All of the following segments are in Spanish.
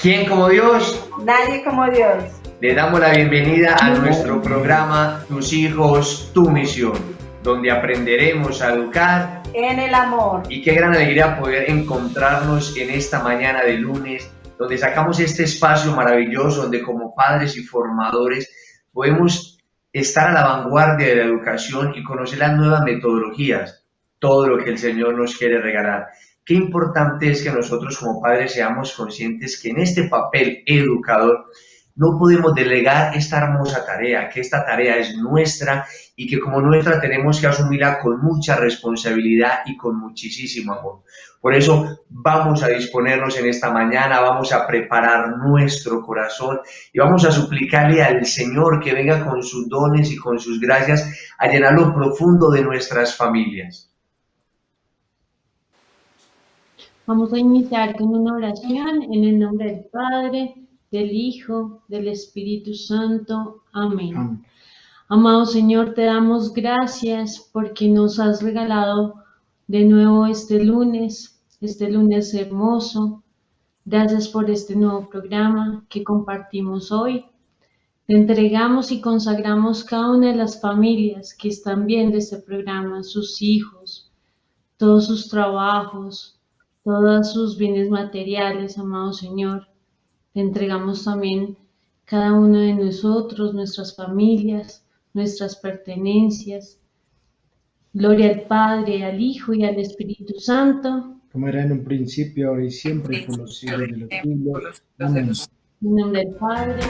¿Quién como Dios? Nadie como Dios. Le damos la bienvenida a nuestro programa Tus hijos, tu misión, donde aprenderemos a educar en el amor. Y qué gran alegría poder encontrarnos en esta mañana de lunes, donde sacamos este espacio maravilloso, donde como padres y formadores podemos estar a la vanguardia de la educación y conocer las nuevas metodologías, todo lo que el Señor nos quiere regalar. Qué importante es que nosotros como padres seamos conscientes que en este papel educador no podemos delegar esta hermosa tarea, que esta tarea es nuestra y que como nuestra tenemos que asumirla con mucha responsabilidad y con muchísimo amor. Por eso vamos a disponernos en esta mañana, vamos a preparar nuestro corazón y vamos a suplicarle al Señor que venga con sus dones y con sus gracias a llenar lo profundo de nuestras familias. Vamos a iniciar con una oración en el nombre del Padre, del Hijo, del Espíritu Santo. Amén. Amén. Amado Señor, te damos gracias porque nos has regalado de nuevo este lunes hermoso. Gracias por este nuevo programa que compartimos hoy. Te entregamos y consagramos cada una de las familias que están viendo este programa, sus hijos, todos sus trabajos, todos sus bienes materiales, amado Señor. Te entregamos también cada uno de nosotros, nuestras familias, nuestras pertenencias. Gloria al Padre, al Hijo y al Espíritu Santo. Como era en un principio, ahora y siempre, por los siglos de los siglos. Amén. En nombre del Padre.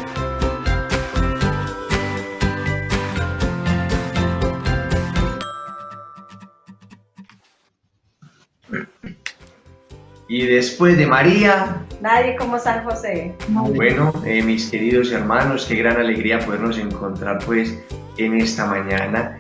Y después de María, nadie como San José. Bueno, mis queridos hermanos, qué gran alegría podernos encontrar pues en esta mañana,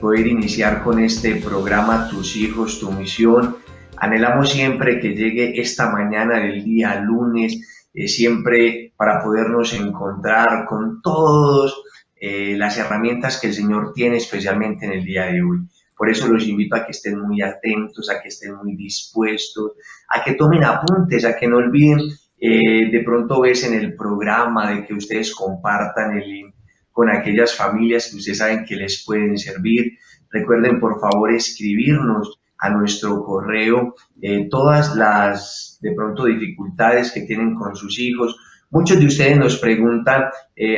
poder iniciar con este programa Tus hijos, tu misión. Anhelamos siempre que llegue esta mañana del día lunes, siempre para podernos encontrar con todas las herramientas que el Señor tiene especialmente en el día de hoy. Por eso los invito a que estén muy atentos, a que estén muy dispuestos, a que tomen apuntes, a que no olviden de pronto ves en el programa de que ustedes compartan el link con aquellas familias que ustedes saben que les pueden servir. Recuerden por favor escribirnos a nuestro correo todas las de pronto dificultades que tienen con sus hijos. Muchos de ustedes nos preguntan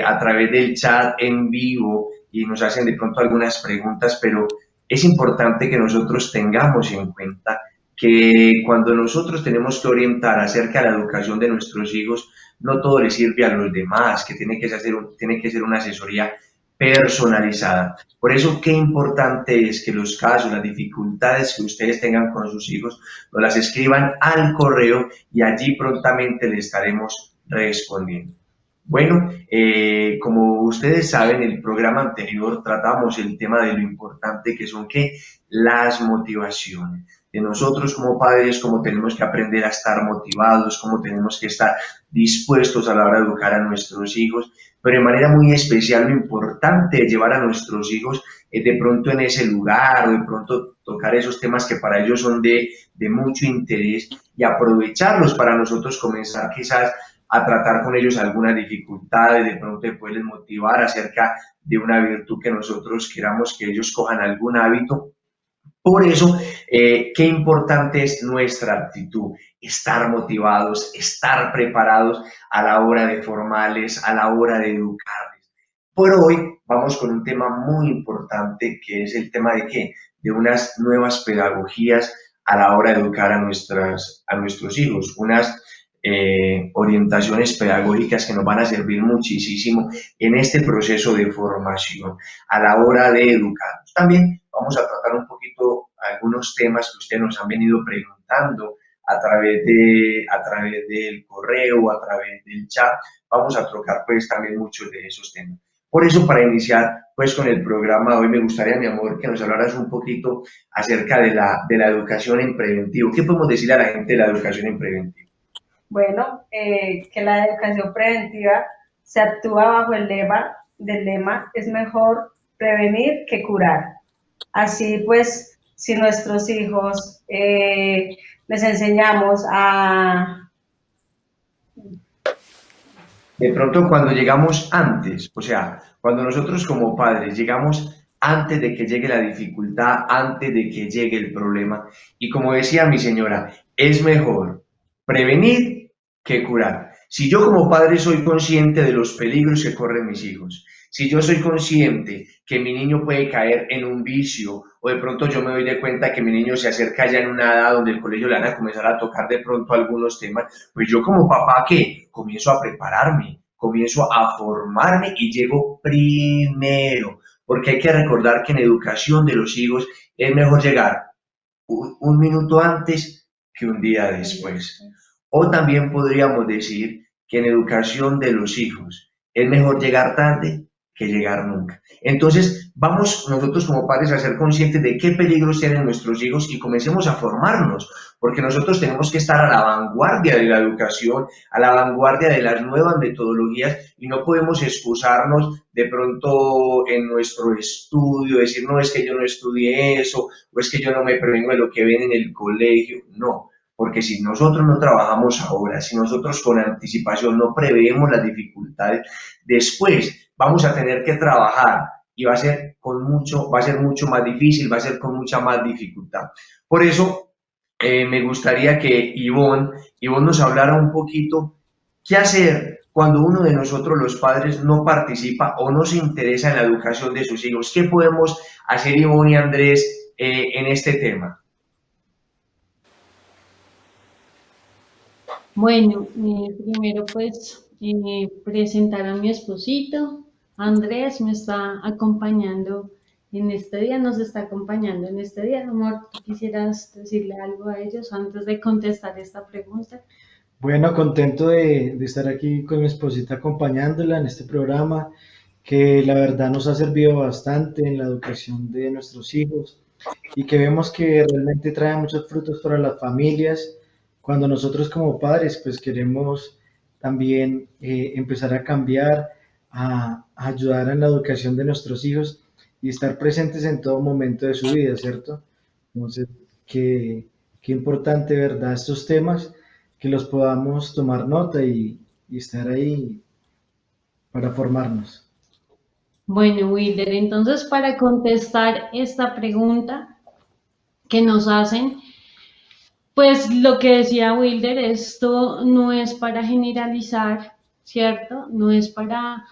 a través del chat en vivo y nos hacen de pronto algunas preguntas, pero es importante que nosotros tengamos en cuenta que cuando nosotros tenemos que orientar acerca de la educación de nuestros hijos, no todo le sirve a los demás, que tiene que ser una asesoría personalizada. Por eso, qué importante es que los casos, las dificultades que ustedes tengan con sus hijos, nos las escriban al correo y allí prontamente le estaremos respondiendo. Bueno, como ustedes saben, en el programa anterior tratamos el tema de lo importante que son las motivaciones. De nosotros como padres, cómo tenemos que aprender a estar motivados, cómo tenemos que estar dispuestos a la hora de educar a nuestros hijos, pero de manera muy especial lo importante es llevar a nuestros hijos de pronto en ese lugar o de pronto tocar esos temas que para ellos son de mucho interés y aprovecharlos para nosotros comenzar quizás a tratar con ellos algunas dificultades, de pronto de poderles motivar acerca de una virtud que nosotros queramos que ellos cojan algún hábito. Por eso, qué importante es nuestra actitud, estar motivados, estar preparados a la hora de formarles, a la hora de educarles. Por hoy vamos con un tema muy importante que es el tema de unas nuevas pedagogías a la hora de educar a nuestros hijos, unas orientaciones pedagógicas que nos van a servir muchísimo en este proceso de formación a la hora de educar. También vamos a tratar un poquito algunos temas que ustedes nos han venido preguntando a través del correo, a través del chat. Vamos a tocar pues también muchos de esos temas. Por eso, para iniciar pues con el programa hoy, me gustaría, mi amor, que nos hablaras un poquito acerca de la educación en preventivo. ¿Qué podemos decir a la gente de la educación en preventivo? Bueno, que la educación preventiva se actúa bajo el lema es mejor prevenir que curar. Así pues, si nuestros hijos les enseñamos a De pronto cuando llegamos antes, o sea, cuando nosotros como padres llegamos antes de que llegue la dificultad, antes de que llegue el problema, y como decía mi señora, es mejor prevenir que curar. Si yo como padre soy consciente de los peligros que corren mis hijos, si yo soy consciente que mi niño puede caer en un vicio o de pronto yo me doy de cuenta que mi niño se acerca ya en una edad donde el colegio le van a comenzar a tocar de pronto algunos temas, pues yo como papá, ¿qué? Comienzo a prepararme, comienzo a formarme y llego primero, porque hay que recordar que en educación de los hijos es mejor llegar un minuto antes que un día después. O también podríamos decir que en educación de los hijos es mejor llegar tarde que llegar nunca. Entonces, vamos nosotros como padres a ser conscientes de qué peligros tienen nuestros hijos y comencemos a formarnos, porque nosotros tenemos que estar a la vanguardia de la educación, a la vanguardia de las nuevas metodologías y no podemos excusarnos de pronto en nuestro estudio, decir, no, es que yo no estudié eso, o es que yo no me prevengo de lo que ven en el colegio. No, porque si nosotros no trabajamos ahora, si nosotros con anticipación no preveemos las dificultades, después vamos a tener que trabajar y va a ser mucho más difícil, va a ser con mucha más dificultad. Por eso me gustaría que Ivonne nos hablara un poquito qué hacer cuando uno de nosotros los padres no participa o no se interesa en la educación de sus hijos. ¿Qué podemos hacer Ivonne y Andrés en este tema? Bueno, primero pues presentar a mi esposito. Andrés me está acompañando en este día, nos está acompañando en este día. Amor, ¿tú quisieras decirle algo a ellos antes de contestar esta pregunta? Bueno, contento de estar aquí con mi esposita acompañándola en este programa que la verdad nos ha servido bastante en la educación de nuestros hijos y que vemos que realmente trae muchos frutos para las familias cuando nosotros como padres pues queremos también empezar a cambiar, a ayudar en la educación de nuestros hijos y estar presentes en todo momento de su vida, ¿cierto? Entonces, qué importante, ¿verdad? Estos temas que los podamos tomar nota y estar ahí para formarnos. Bueno, Wilder, entonces para contestar esta pregunta que nos hacen, pues lo que decía Wilder, esto no es para generalizar, ¿cierto? No es para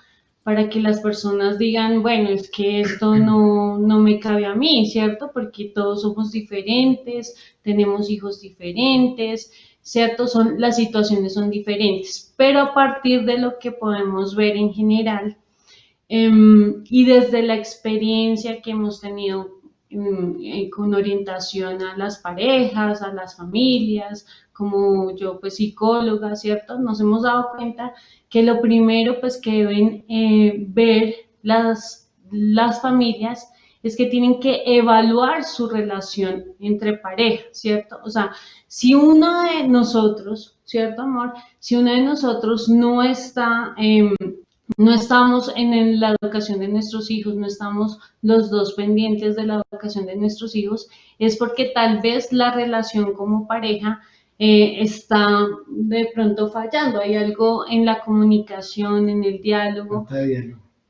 que las personas digan, bueno, es que esto no me cabe a mí, ¿cierto? Porque todos somos diferentes, tenemos hijos diferentes, ¿cierto? Las situaciones son diferentes, pero a partir de lo que podemos ver en general, y desde la experiencia que hemos tenido con orientación a las parejas, a las familias, como yo pues psicóloga, ¿cierto? Nos hemos dado cuenta que lo primero pues que deben ver las familias es que tienen que evaluar su relación entre parejas, ¿cierto? O sea, si uno de nosotros, ¿cierto, amor? Si uno de nosotros no estamos en la educación de nuestros hijos, no estamos los dos pendientes de la educación de nuestros hijos, es porque tal vez la relación como pareja está de pronto fallando. Hay algo en la comunicación, en el diálogo,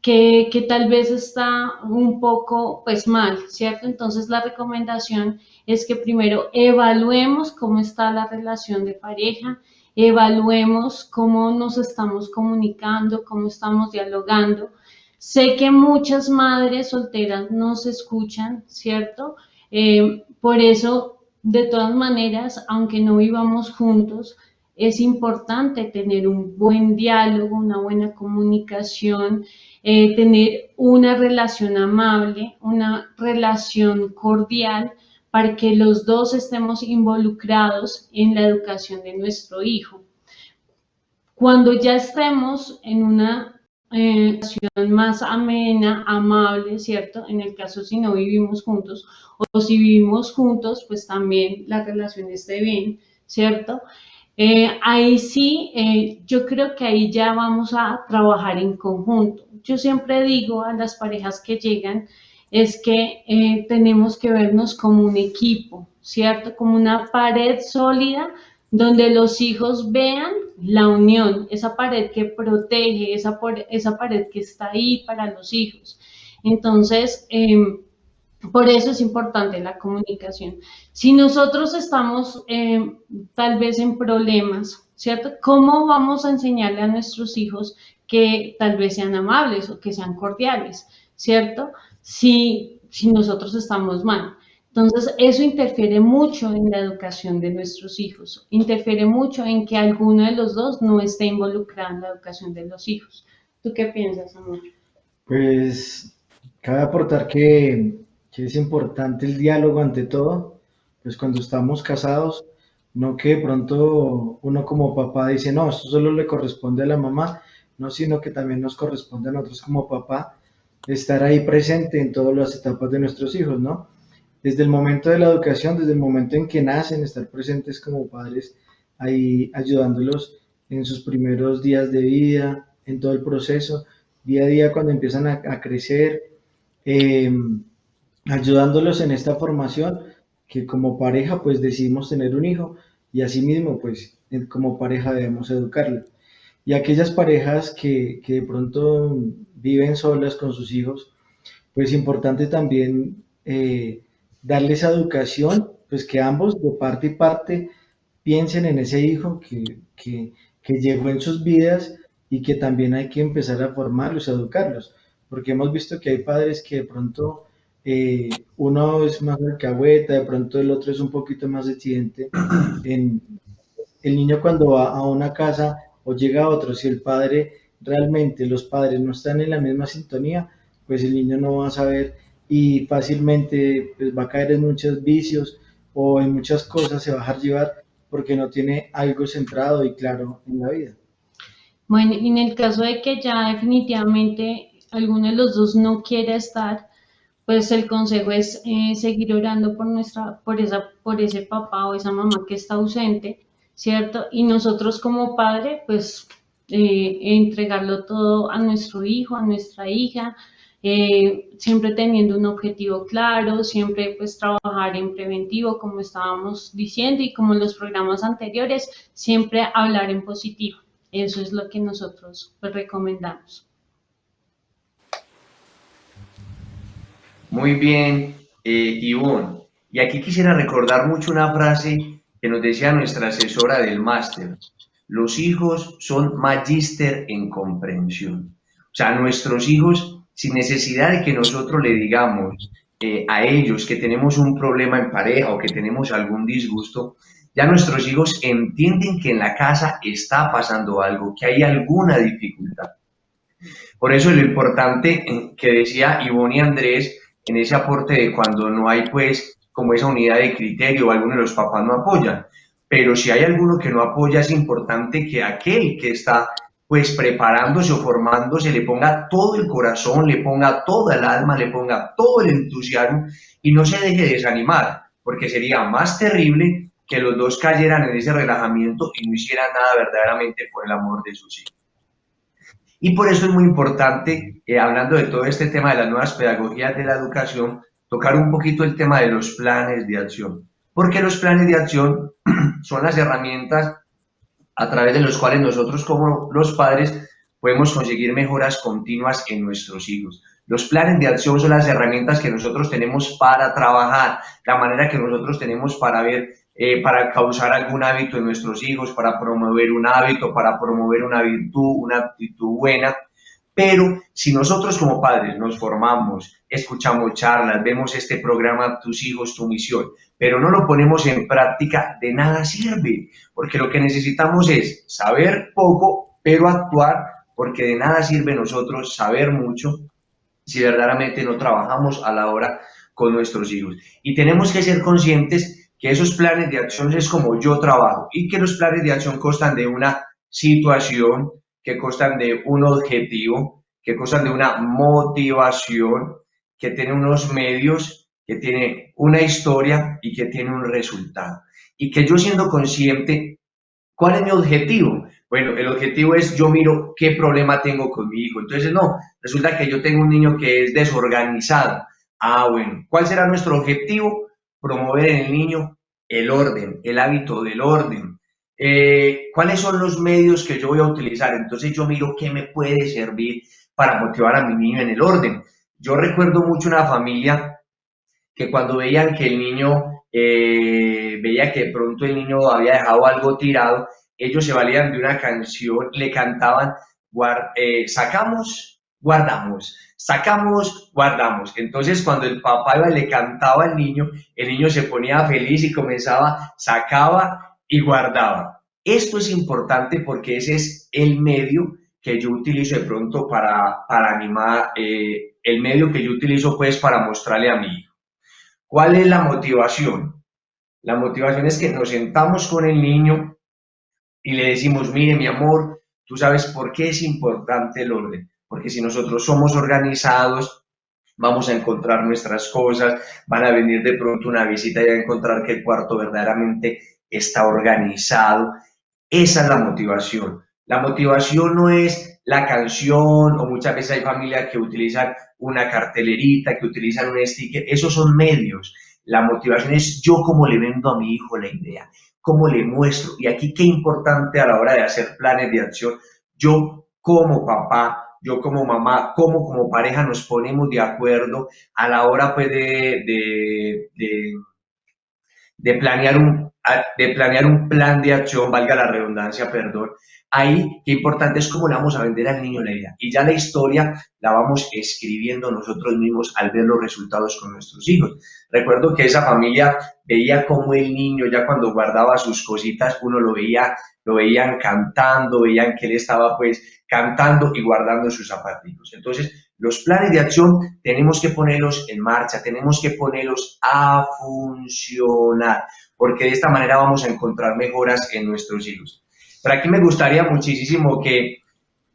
que tal vez está un poco pues mal, ¿cierto? Entonces la recomendación es que primero evaluemos cómo está la relación de pareja, evaluemos cómo nos estamos comunicando, cómo estamos dialogando. Sé que muchas madres solteras nos escuchan, ¿cierto? Por eso, de todas maneras, aunque no vivamos juntos, es importante tener un buen diálogo, una buena comunicación, tener una relación amable, una relación cordial, para que los dos estemos involucrados en la educación de nuestro hijo. Cuando ya estemos en una relación más amena, amable, ¿cierto? En el caso si no vivimos juntos, o si vivimos juntos, pues también la relación esté bien, ¿cierto? Ahí sí, yo creo que ahí ya vamos a trabajar en conjunto. Yo siempre digo a las parejas que llegan, es que tenemos que vernos como un equipo, ¿cierto? Como una pared sólida donde los hijos vean la unión, esa pared que protege, esa pared que está ahí para los hijos. Entonces, por eso es importante la comunicación. Si nosotros estamos tal vez en problemas, ¿cierto? ¿Cómo vamos a enseñarle a nuestros hijos que tal vez sean amables o que sean cordiales, ¿cierto? Si nosotros estamos mal. Entonces, eso interfiere mucho en la educación de nuestros hijos, interfiere mucho en que alguno de los dos no esté involucrado en la educación de los hijos. ¿Tú qué piensas, amor? Pues cabe aportar que es importante el diálogo ante todo, pues cuando estamos casados, no que de pronto uno como papá dice, no, esto solo le corresponde a la mamá, no, sino que también nos corresponde a nosotros como papá estar ahí presente en todas las etapas de nuestros hijos, ¿no? Desde el momento de la educación, desde el momento en que nacen, estar presentes como padres, ahí ayudándolos en sus primeros días de vida, en todo el proceso, día a día cuando empiezan a crecer, eh, ayudándolos en esta formación que como pareja pues decidimos tener un hijo y asimismo pues como pareja debemos educarlo. Y aquellas parejas que de pronto viven solas con sus hijos, pues importante también darles educación, pues que ambos de parte y parte piensen en ese hijo que llegó en sus vidas y que también hay que empezar a formarlos, a educarlos, porque hemos visto que hay padres que de pronto uno es más alcahueta, de pronto el otro es un poquito más exigente. En, el niño cuando va a una casa o llega a otro, si el padre realmente los padres no están en la misma sintonía, pues el niño no va a saber y fácilmente pues, va a caer en muchos vicios o en muchas cosas, se va a dejar llevar porque no tiene algo centrado y claro en la vida. Bueno, y en el caso de que ya definitivamente alguno de los dos no quiera estar, pues el consejo es seguir orando por ese papá o esa mamá que está ausente, ¿cierto? Y nosotros como padre, pues entregarlo todo a nuestro hijo, a nuestra hija, siempre teniendo un objetivo claro, siempre pues trabajar en preventivo, como estábamos diciendo, y como en los programas anteriores, siempre hablar en positivo. Eso es lo que nosotros pues, recomendamos. Muy bien, Ivonne. Y aquí quisiera recordar mucho una frase que nos decía nuestra asesora del máster. Los hijos son magíster en comprensión. O sea, nuestros hijos, sin necesidad de que nosotros le digamos a ellos que tenemos un problema en pareja o que tenemos algún disgusto, ya nuestros hijos entienden que en la casa está pasando algo, que hay alguna dificultad. Por eso lo importante que decía Ivonne y Andrés en ese aporte de cuando no hay pues como esa unidad de criterio o alguno de los papás no apoyan. Pero si hay alguno que no apoya, es importante que aquel que está pues preparándose o formándose le ponga todo el corazón, le ponga toda el alma, le ponga todo el entusiasmo y no se deje desanimar, porque sería más terrible que los dos cayeran en ese relajamiento y no hicieran nada verdaderamente por el amor de sus hijos. Y por eso es muy importante, hablando de todo este tema de las nuevas pedagogías de la educación, tocar un poquito el tema de los planes de acción. Porque los planes de acción son las herramientas a través de los cuales nosotros como los padres podemos conseguir mejoras continuas en nuestros hijos. Los planes de acción son las herramientas que nosotros tenemos para trabajar, la manera que nosotros tenemos para ver, para causar algún hábito en nuestros hijos, para promover un hábito, para promover una virtud, una actitud buena. Pero si nosotros como padres nos formamos, escuchamos charlas, vemos este programa Tus hijos, tu misión, pero no lo ponemos en práctica, de nada sirve, porque lo que necesitamos es saber poco, pero actuar, porque de nada sirve nosotros saber mucho si verdaderamente no trabajamos a la hora con nuestros hijos. Y tenemos que ser conscientes que esos planes de acción es como yo trabajo y que los planes de acción constan de una situación, que constan de un objetivo, que constan de una motivación, que tiene unos medios, que tiene una historia y que tiene un resultado. Y que yo siendo consciente, ¿cuál es mi objetivo? Bueno, el objetivo es yo miro qué problema tengo con mi hijo. Entonces, no, resulta que yo tengo un niño que es desorganizado. Ah, bueno, ¿cuál será nuestro objetivo? Promover en el niño el orden, el hábito del orden. ¿cuáles son los medios que yo voy a utilizar? Entonces yo miro qué me puede servir para motivar a mi niño en el orden. Yo recuerdo mucho una familia que cuando veían que el niño, veía que de pronto el niño había dejado algo tirado, ellos se valían de una canción, le cantaban, sacamos, guardamos, sacamos, guardamos. Entonces cuando el papá iba y le cantaba al niño, el niño se ponía feliz y comenzaba, sacaba y guardaba. Esto es importante porque ese es el medio que yo utilizo de pronto para animar, el medio que yo utilizo pues para mostrarle a mi hijo. ¿Cuál es la motivación? La motivación es que nos sentamos con el niño y le decimos, mire mi amor, tú sabes por qué es importante el orden, porque si nosotros somos organizados, vamos a encontrar nuestras cosas, van a venir de pronto una visita y a encontrar que el cuarto verdaderamente está organizado. Esa es la motivación. La motivación no es la canción, o muchas veces hay familias que utilizan una cartelerita, que utilizan un sticker, esos son medios. La motivación es yo cómo le vendo a mi hijo la idea, cómo le muestro. Y aquí qué importante a la hora de hacer planes de acción, yo como papá, yo como mamá, como pareja nos ponemos de acuerdo a la hora pues de planear un plan de acción, valga la redundancia, perdón. Ahí, qué importante es cómo le vamos a vender al niño la idea. Y ya la historia la vamos escribiendo nosotros mismos al ver los resultados con nuestros hijos. Recuerdo que esa familia veía cómo el niño ya cuando guardaba sus cositas, uno lo veían cantando, veían que él estaba pues cantando y guardando sus zapatillos. Entonces, los planes de acción tenemos que ponerlos en marcha, tenemos que ponerlos a funcionar, porque de esta manera vamos a encontrar mejoras en nuestros hijos. Pero aquí me gustaría muchísimo que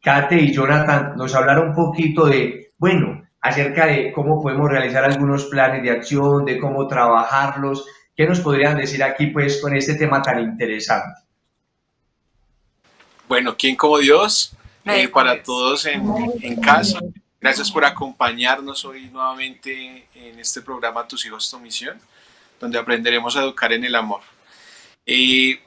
Kate y Jonathan nos hablaran un poquito de, bueno, acerca de cómo podemos realizar algunos planes de acción, de cómo trabajarlos. ¿Qué nos podrían decir aquí, pues, con este tema tan interesante? Bueno, ¿quién como Dios? Para todos en casa. Gracias por acompañarnos hoy nuevamente en este programa Tus hijos, tu misión, donde aprenderemos a educar en el amor.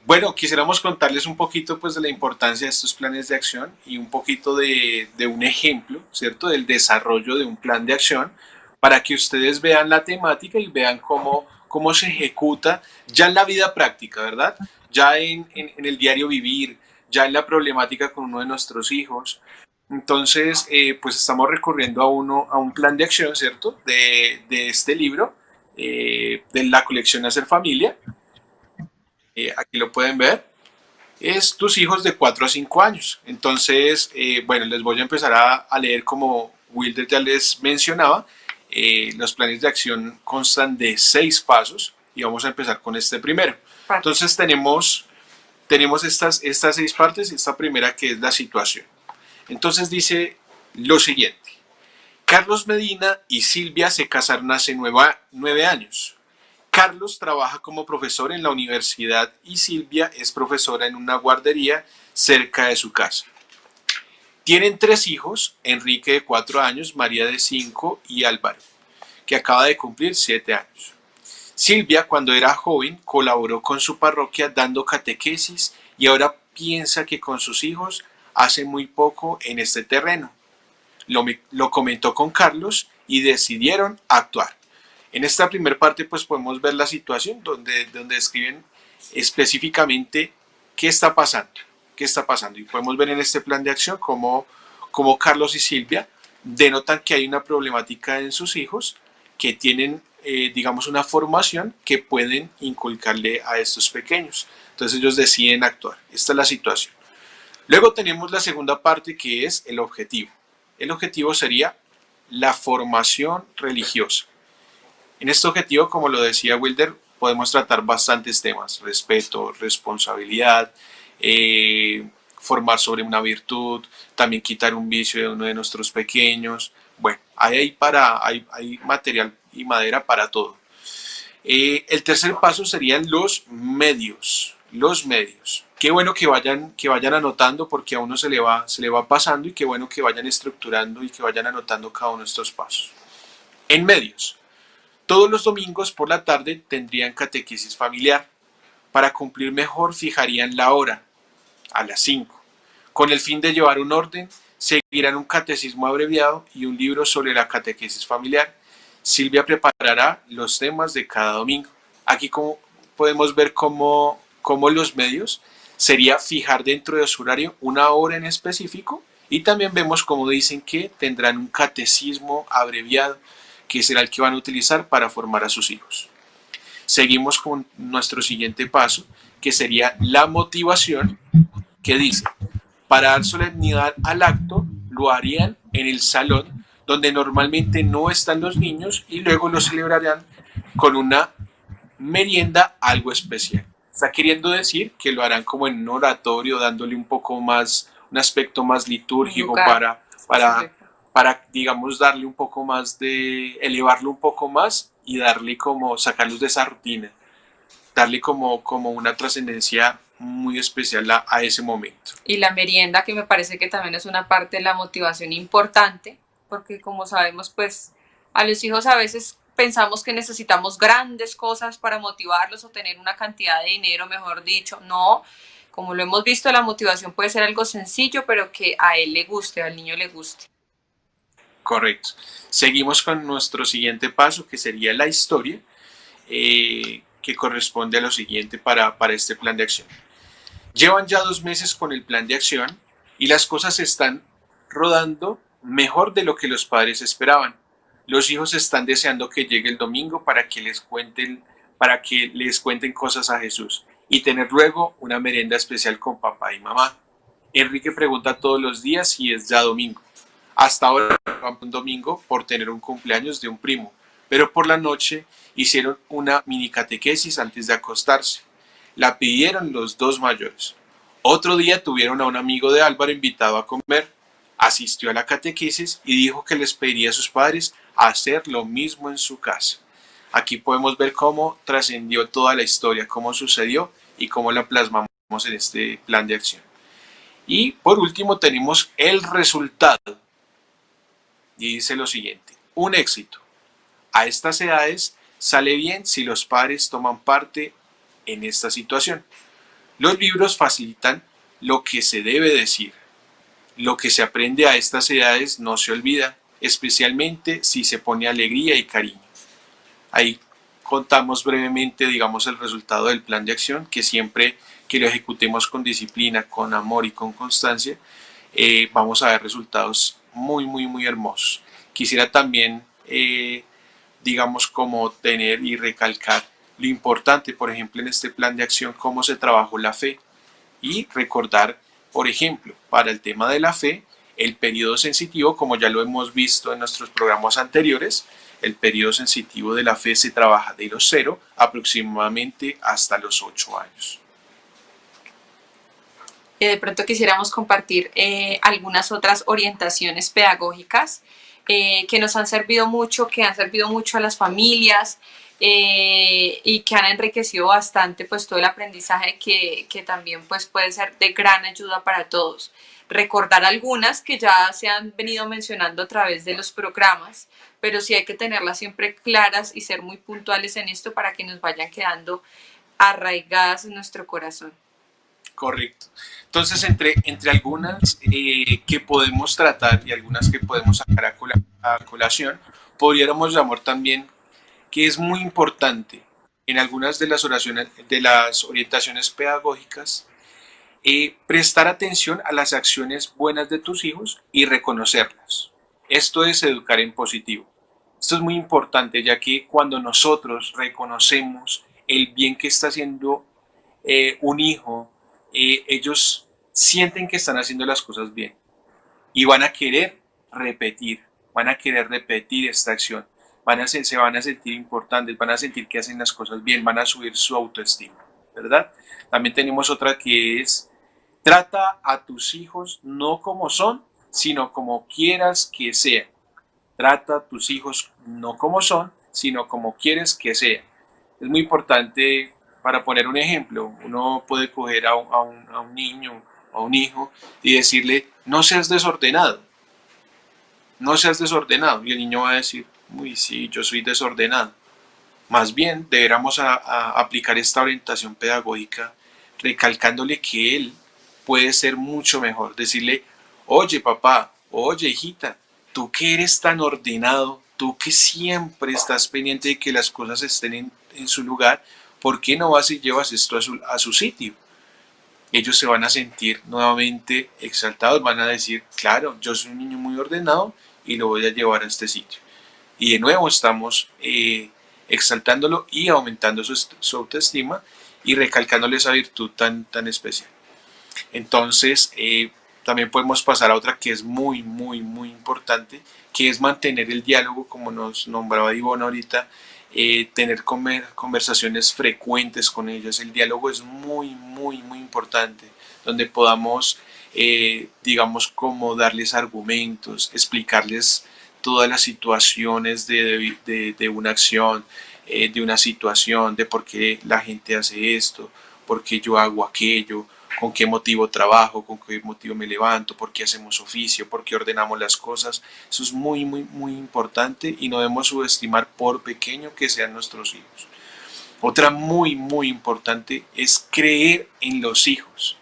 Bueno, quisiéramos contarles un poquito pues, de la importancia de estos planes de acción y un poquito de un ejemplo, ¿cierto? Del desarrollo de un plan de acción para que ustedes vean la temática y vean cómo se ejecuta ya en la vida práctica, ¿verdad? Ya en el diario vivir, ya en la problemática con uno de nuestros hijos. Entonces, pues estamos recurriendo a un plan de acción, ¿cierto? De este libro, de la colección Hacer Familia. Aquí lo pueden ver. Es tus hijos de 4 a 5 años. Entonces, bueno, les voy a empezar a leer como Wilder ya les mencionaba. Los planes de acción constan de 6 pasos y vamos a empezar con este primero. Entonces tenemos estas 6 partes y esta primera que es la situación. Entonces dice lo siguiente. Carlos Medina y Silvia se casaron hace 9 años. Carlos trabaja como profesor en la universidad y Silvia es profesora en una guardería cerca de su casa. Tienen 3 hijos, Enrique de 4 años, María de 5 y Álvaro, que acaba de cumplir 7 años. Silvia, cuando era joven, colaboró con su parroquia dando catequesis y ahora piensa que con sus hijos hace muy poco en este terreno. Lo comentó con Carlos y decidieron actuar. En esta primera parte pues podemos ver la situación donde describen específicamente qué está pasando y podemos ver en este plan de acción cómo Carlos y Silvia denotan que hay una problemática en sus hijos que tienen digamos una formación que pueden inculcarle a estos pequeños. Entonces ellos deciden actuar. Esta es la situación. Luego tenemos la segunda parte que es el objetivo. El objetivo sería la formación religiosa. En este objetivo, como lo decía Wilder, podemos tratar bastantes temas: respeto, responsabilidad, formar sobre una virtud, también quitar un vicio de uno de nuestros pequeños. Bueno, hay material y madera para todo. El tercer paso serían los medios. Los medios. Qué bueno que vayan anotando porque a uno se le va pasando y qué bueno que vayan estructurando y que vayan anotando cada uno de estos pasos. En medios. Todos los domingos por la tarde tendrían catequesis familiar. Para cumplir mejor fijarían la hora, a las 5. Con el fin de llevar un orden, seguirán un catecismo abreviado y un libro sobre la catequesis familiar. Silvia preparará los temas de cada domingo. Aquí como podemos ver cómo los medios sería fijar dentro de su horario una hora en específico, y también vemos como dicen que tendrán un catecismo abreviado que será el que van a utilizar para formar a sus hijos. Seguimos con nuestro siguiente paso, que sería la motivación, que dice: para dar solemnidad al acto, lo harían en el salón donde normalmente no están los niños, y luego lo celebrarán con una merienda algo especial. Está queriendo decir que lo harán como en un oratorio, dándole un poco más, un aspecto más litúrgico para, digamos, darle un poco más de, elevarlo un poco más y darle como, sacarlos de esa rutina, darle como una trascendencia muy especial a ese momento. Y la merienda, que me parece que también es una parte de la motivación importante, porque como sabemos, pues a los hijos a veces pensamos que necesitamos grandes cosas para motivarlos o tener una cantidad de dinero, mejor dicho. No, como lo hemos visto, la motivación puede ser algo sencillo, pero que a él le guste, al niño le guste. Correcto. Seguimos con nuestro siguiente paso, que sería la historia, que corresponde a lo siguiente para este plan de acción. Llevan ya 2 meses con el plan de acción y las cosas están rodando mejor de lo que los padres esperaban. Los hijos están deseando que llegue el domingo para que les cuenten cosas a Jesús y tener luego una merienda especial con papá y mamá. Enrique pregunta todos los días si es ya domingo. Hasta ahora van un domingo por tener un cumpleaños de un primo, pero por la noche hicieron una mini catequesis antes de acostarse. La pidieron los 2 mayores. Otro día tuvieron a un amigo de Álvaro invitado a comer. Asistió a la catequesis y dijo que les pediría a sus padres hacer lo mismo en su casa. Aquí podemos ver cómo trascendió toda la historia, cómo sucedió y cómo la plasmamos en este plan de acción. Y por último tenemos el resultado. Y dice lo siguiente: un éxito a estas edades sale bien si los padres toman parte en esta situación. Los libros facilitan lo que se debe decir. Lo que se aprende a estas edades no se olvida, especialmente si se pone alegría y cariño. Ahí contamos brevemente, digamos, el resultado del plan de acción, que siempre que lo ejecutemos con disciplina, con amor y con constancia, vamos a ver resultados muy, muy, muy hermosos. Quisiera también, digamos, como tener y recalcar lo importante, por ejemplo, en este plan de acción, cómo se trabajó la fe, y recordar, por ejemplo, para el tema de la fe, el periodo sensitivo, como ya lo hemos visto en nuestros programas anteriores. El periodo sensitivo de la fe se trabaja de los 0 aproximadamente hasta los 8 años. De pronto quisiéramos compartir algunas otras orientaciones pedagógicas que nos han servido mucho, que han servido mucho a las familias y que han enriquecido bastante pues todo el aprendizaje, que también pues puede ser de gran ayuda para todos. Recordar algunas que ya se han venido mencionando a través de los programas, pero sí hay que tenerlas siempre claras y ser muy puntuales en esto para que nos vayan quedando arraigadas en nuestro corazón. Correcto. Entonces, entre algunas que podemos tratar y algunas que podemos sacar a colación, podríamos llamar también que es muy importante en algunas de las orientaciones pedagógicas, prestar atención a las acciones buenas de tus hijos y reconocerlas. Esto es educar en positivo. Esto es muy importante, ya que cuando nosotros reconocemos el bien que está haciendo un hijo, ellos sienten que están haciendo las cosas bien y van a querer repetir esta acción. Se van a sentir importantes, van a sentir que hacen las cosas bien, van a subir su autoestima, ¿verdad? También tenemos otra que es: trata a tus hijos no como son, sino como quieras que sean. Trata a tus hijos no como son, sino como quieres que sean. Es muy importante. Para poner un ejemplo, uno puede coger a un niño, a un hijo, y decirle: no seas desordenado, no seas desordenado. Y el niño va a decir: uy, sí, yo soy desordenado. Más bien deberíamos aplicar esta orientación pedagógica recalcándole que él puede ser mucho mejor. Decirle, oye papá, oye hijita, tú que eres tan ordenado, tú que siempre estás pendiente de que las cosas estén en su lugar, ¿por qué no vas y llevas esto a su sitio? Ellos se van a sentir nuevamente exaltados, van a decir, claro, yo soy un niño muy ordenado y lo voy a llevar a este sitio. Y de nuevo estamos exaltándolo y aumentando su autoestima y recalcándole esa virtud tan especial. Entonces, también podemos pasar a otra que es muy importante, que es mantener el diálogo, como nos nombraba Ivonne ahorita, tener conversaciones frecuentes con ellos. El diálogo es muy importante, donde podamos, digamos, como darles argumentos, explicarles todas las situaciones de una acción, de una situación, de por qué la gente hace esto, por qué yo hago aquello, con qué motivo trabajo, con qué motivo me levanto, por qué hacemos oficio, por qué ordenamos las cosas. Eso es muy importante y no debemos subestimar por pequeño que sean nuestros hijos. Otra muy importante es creer en los hijos.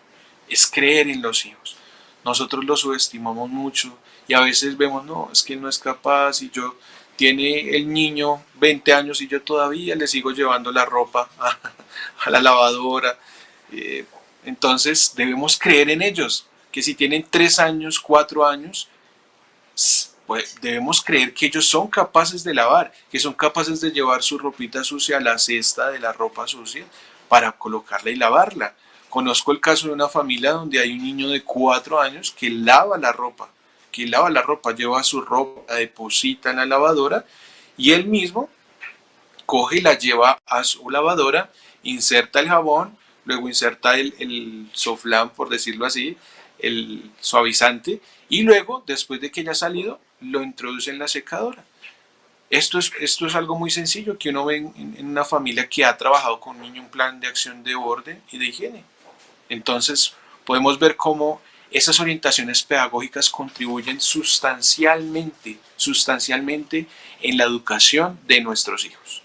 Es creer en los hijos. Nosotros los subestimamos mucho y a veces vemos, no, es que él no es capaz y yo, tiene el niño 20 años y yo todavía le sigo llevando la ropa a la lavadora. Entonces debemos creer en ellos, que si tienen 3 años, 4 años, pues debemos creer que ellos son capaces de lavar, que son capaces de llevar su ropita sucia a la cesta de la ropa sucia para colocarla y lavarla. Conozco el caso de una familia donde hay un niño de 4 años que lava la ropa, lleva su ropa, la deposita en la lavadora y él mismo coge y la lleva a su lavadora, inserta el jabón, luego inserta el soflán, por decirlo así, el suavizante, y luego, después de que ya ha salido, lo introduce en la secadora. Esto es algo muy sencillo que uno ve en una familia que ha trabajado con un niño un plan de acción de orden y de higiene. Entonces, podemos ver cómo esas orientaciones pedagógicas contribuyen sustancialmente en la educación de nuestros hijos.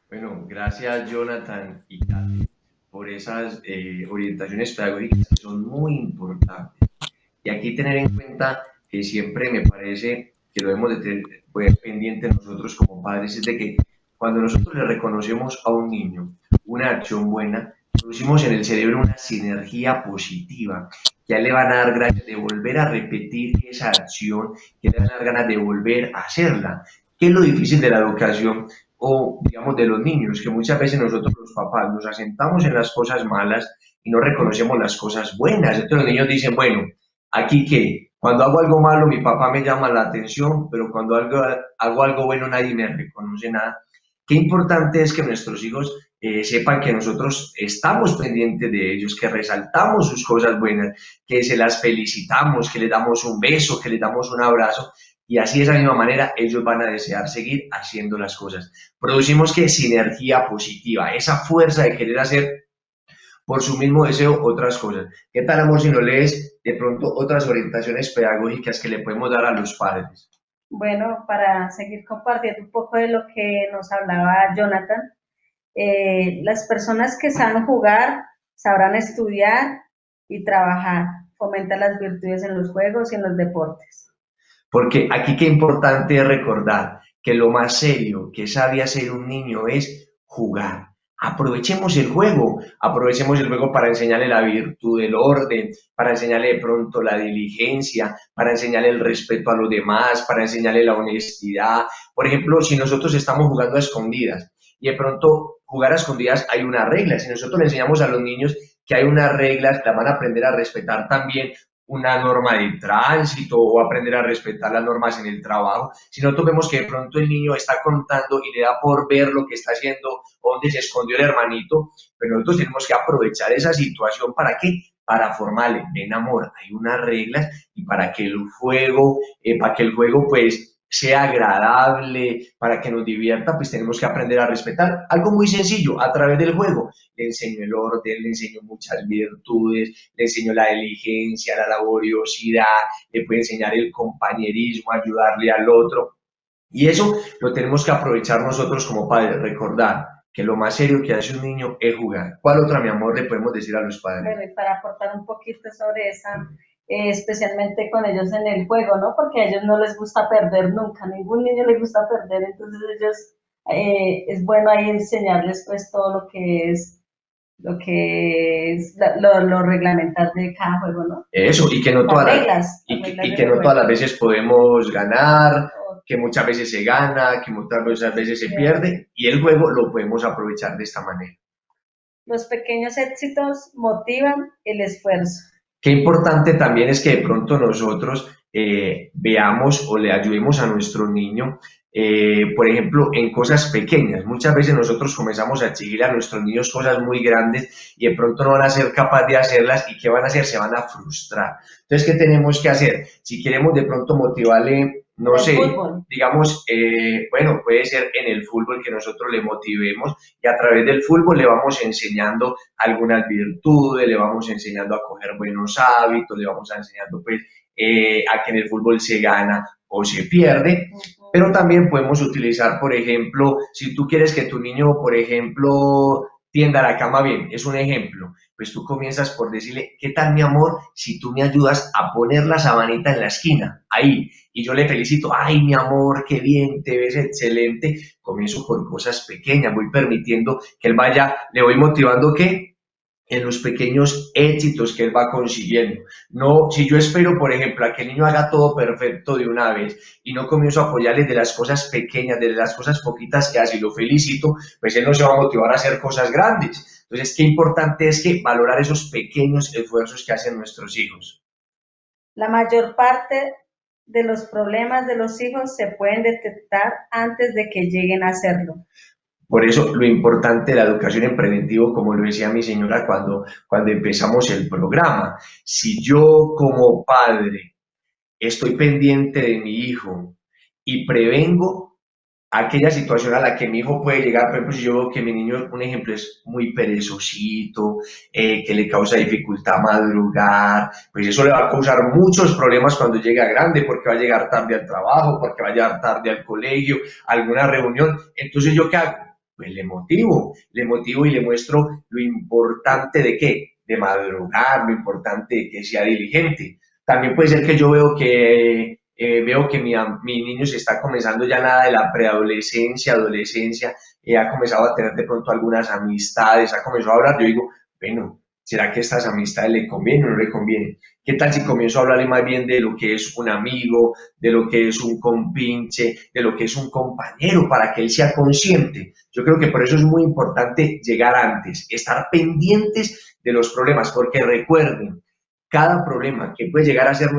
Bueno, gracias Jonathan y Katy por esas orientaciones pedagógicas que son muy importantes. Y aquí tener en cuenta que siempre me parece que lo debemos de tener pues, pendiente nosotros como padres, es de que cuando nosotros le reconocemos a un niño una acción buena, producimos en el cerebro una sinergia positiva, que a él le van a dar ganas de volver a repetir esa acción, que le van a dar ganas de volver a hacerla. ¿Qué es lo difícil de la educación? O digamos de los niños, que muchas veces nosotros los papás nos asentamos en las cosas malas y no reconocemos las cosas buenas. Entonces los niños dicen, bueno, aquí que cuando hago algo malo mi papá me llama la atención, pero cuando hago algo bueno nadie me reconoce nada. Qué importante es que nuestros hijos sepan que nosotros estamos pendientes de ellos, que resaltamos sus cosas buenas, que se las felicitamos, que les damos un beso, que les damos un abrazo, y así de esa misma manera ellos van a desear seguir haciendo las cosas. Producimos que sinergia positiva, esa fuerza de querer hacer por su mismo deseo otras cosas. ¿Qué tal, amor, si no lees de pronto otras orientaciones pedagógicas que le podemos dar a los padres? Bueno, para seguir compartiendo un poco de lo que nos hablaba Jonathan, las personas que saben jugar sabrán estudiar y trabajar, fomentan las virtudes en los juegos y en los deportes. Porque aquí qué importante es recordar que lo más serio que sabe hacer un niño es jugar. Aprovechemos el juego para enseñarle la virtud del orden, para enseñarle de pronto la diligencia, para enseñarle el respeto a los demás, para enseñarle la honestidad. Por ejemplo, si nosotros estamos jugando a escondidas y de pronto jugar a escondidas hay una regla, si nosotros le enseñamos a los niños que hay unas reglas, la van a aprender a respetar también una norma de tránsito o aprender a respetar las normas en el trabajo. Si nosotros vemos que de pronto el niño está contando y le da por ver lo que está haciendo, dónde se escondió el hermanito, pero nosotros tenemos que aprovechar esa situación. ¿Para qué? Para formarle, ven amor, hay unas reglas y para que el juego pues sea agradable, para que nos divierta, pues tenemos que aprender a respetar. Algo muy sencillo, a través del juego. Le enseño el orden, le enseño muchas virtudes, le enseño la diligencia, la laboriosidad, le puedo enseñar el compañerismo, ayudarle al otro. Y eso lo tenemos que aprovechar nosotros como padres, recordar que lo más serio que hace un niño es jugar. ¿Cuál otra, mi amor, le podemos decir a los padres? Bueno, y para aportar un poquito sobre esa, especialmente con ellos en el juego, ¿no? Porque a ellos no les gusta perder nunca, a ningún niño les gusta perder, entonces ellos, es bueno ahí enseñarles pues todo lo que es lo reglamentar de cada juego, ¿no? Eso, y que no todas las veces podemos ganar, que muchas veces se gana, que muchas veces se pierde, y el juego lo podemos aprovechar de esta manera. Los pequeños éxitos motivan el esfuerzo. Qué importante también es que de pronto nosotros veamos o le ayudemos a nuestro niño, por ejemplo, en cosas pequeñas. Muchas veces nosotros comenzamos a exigirle a nuestros niños cosas muy grandes y de pronto no van a ser capaces de hacerlas, y ¿qué van a hacer? Se van a frustrar. Entonces, ¿qué tenemos que hacer? Si queremos de pronto motivarle, no sé, digamos, bueno, puede ser en el fútbol que nosotros le motivemos, y a través del fútbol le vamos enseñando algunas virtudes, le vamos enseñando a coger buenos hábitos, le vamos enseñando pues a que en el fútbol se gana o se pierde, pero también podemos utilizar, por ejemplo, si tú quieres que tu niño, por ejemplo, tienda la cama bien, es un ejemplo, pues tú comienzas por decirle, ¿qué tal, mi amor, si tú me ayudas a poner la sabanita en la esquina, ahí? Y yo le felicito, ay, mi amor, qué bien, te ves excelente. Comienzo por cosas pequeñas, voy permitiendo que él vaya, le voy motivando, ¿qué? En los pequeños éxitos que él va consiguiendo. No, si yo espero, por ejemplo, a que el niño haga todo perfecto de una vez y no comienzo a apoyarle de las cosas pequeñas, de las cosas poquitas que hace y lo felicito, pues él no se va a motivar a hacer cosas grandes. Entonces, qué importante es que valorar esos pequeños esfuerzos que hacen nuestros hijos. La mayor parte de los problemas de los hijos se pueden detectar antes de que lleguen a hacerlo. Por eso lo importante de la educación en preventivo, como lo decía mi señora cuando empezamos el programa, si yo como padre estoy pendiente de mi hijo y prevengo aquella situación a la que mi hijo puede llegar, por ejemplo, si yo veo que mi niño, un ejemplo, es muy perezosito, que le causa dificultad madrugar, pues eso le va a causar muchos problemas cuando llegue a grande, porque va a llegar tarde al trabajo, porque va a llegar tarde al colegio, a alguna reunión. Entonces, ¿yo qué hago? Pues le motivo y le muestro lo importante de qué, de madrugar, lo importante de que sea diligente. También puede ser que yo veo que mi niño se está comenzando ya nada de la preadolescencia, adolescencia, ha comenzado a tener de pronto algunas amistades, ha comenzado a hablar, yo digo, bueno, ¿será que estas amistades le convienen o no le convienen? ¿Qué tal si comienzo a hablarle más bien de lo que es un amigo, de lo que es un compinche, de lo que es un compañero, para que él sea consciente? Yo creo que por eso es muy importante llegar antes, estar pendientes de los problemas, porque recuerden, cada problema que puede llegar a ser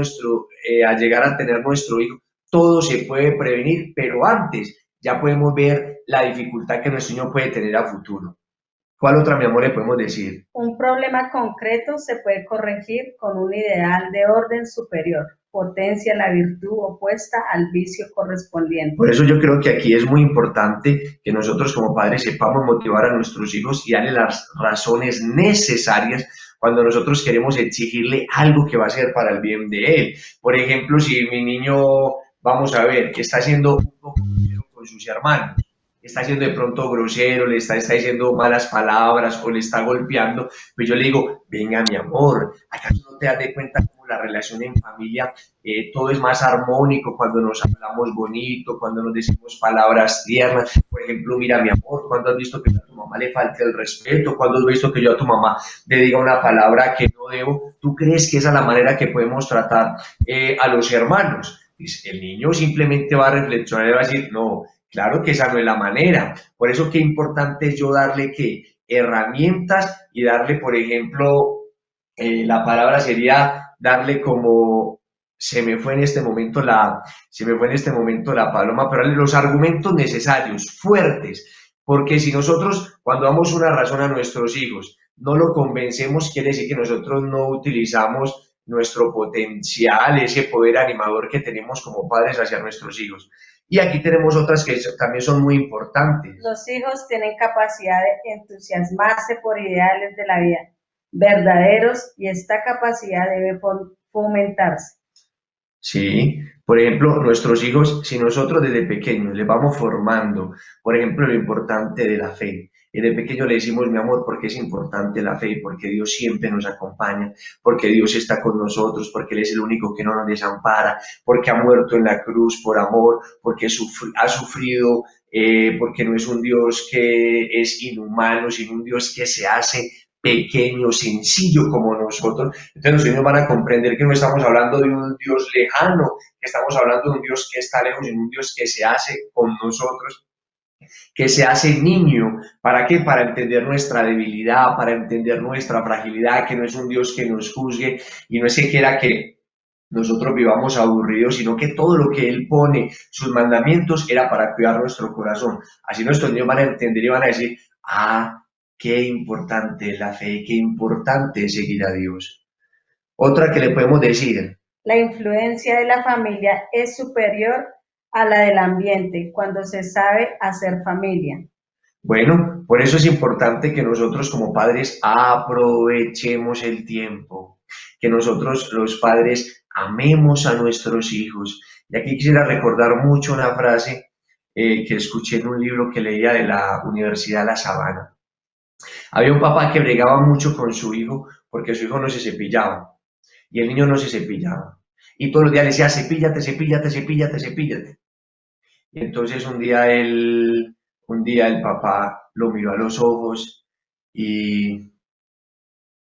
llegar a tener nuestro hijo, todo se puede prevenir, pero antes ya podemos ver la dificultad que nuestro niño puede tener a futuro. ¿Cuál otra, mi amor, le podemos decir? Un problema concreto se puede corregir con un ideal de orden superior. Potencia la virtud opuesta al vicio correspondiente. Por eso yo creo que aquí es muy importante que nosotros como padres sepamos motivar a nuestros hijos y darle las razones necesarias cuando nosotros queremos exigirle algo que va a ser para el bien de él. Por ejemplo, si mi niño, vamos a ver, que está haciendo un poco con sus hermanos, está siendo de pronto grosero, le está diciendo malas palabras o le está golpeando, pues yo le digo, venga, mi amor, ¿acaso no te das de cuenta cómo la relación en familia, todo es más armónico cuando nos hablamos bonito, cuando nos decimos palabras tiernas? Por ejemplo, mira, mi amor, ¿cuándo has visto que a tu mamá le falte el respeto? ¿Cuándo has visto que yo a tu mamá le diga una palabra que no debo? ¿Tú crees que esa es la manera que podemos tratar a los hermanos? Pues el niño simplemente va a reflexionar y va a decir, no, claro que esa no es la manera. Por eso qué importante es yo darle herramientas y darle, por ejemplo, la palabra sería darle como, se me fue en este momento la paloma, pero darle los argumentos necesarios, fuertes, porque si nosotros cuando damos una razón a nuestros hijos no lo convencemos, quiere decir que nosotros no utilizamos nuestro potencial, ese poder animador que tenemos como padres hacia nuestros hijos. Y aquí tenemos otras que también son muy importantes. Los hijos tienen capacidad de entusiasmarse por ideales de la vida verdaderos y esta capacidad debe fomentarse. Sí, por ejemplo, nuestros hijos, si nosotros desde pequeños les vamos formando, por ejemplo, lo importante de la fe, desde pequeño le decimos, mi amor, porque es importante la fe, porque Dios siempre nos acompaña, porque Dios está con nosotros, porque Él es el único que no nos desampara, porque ha muerto en la cruz por amor, porque ha sufrido, porque no es un Dios que es inhumano, sino un Dios que se hace pequeño, sencillo como nosotros. Entonces los niños van a comprender que no estamos hablando de un Dios lejano, que estamos hablando de un Dios que está lejos, sino un Dios que se hace con nosotros, que se hace niño. ¿Para qué? Para entender nuestra debilidad, para entender nuestra fragilidad, que no es un Dios que nos juzgue y no es que quiera que nosotros vivamos aburridos, sino que todo lo que Él pone, sus mandamientos, era para cuidar nuestro corazón. Así nuestros niños van a entender y van a decir, qué importante es la fe, qué importante es seguir a Dios. Otra que le podemos decir. La influencia de la familia es superior a la del ambiente cuando se sabe hacer familia. Bueno, por eso es importante que nosotros como padres aprovechemos el tiempo, que nosotros los padres amemos a nuestros hijos. Y aquí quisiera recordar mucho una frase que escuché en un libro que leía de la Universidad de La Sabana. Había un papá que bregaba mucho con su hijo porque su hijo no se cepillaba y el niño no se cepillaba. Y todos los días le decía, cepíllate, cepíllate, cepíllate, cepíllate. Y entonces un día el papá lo miró a los ojos y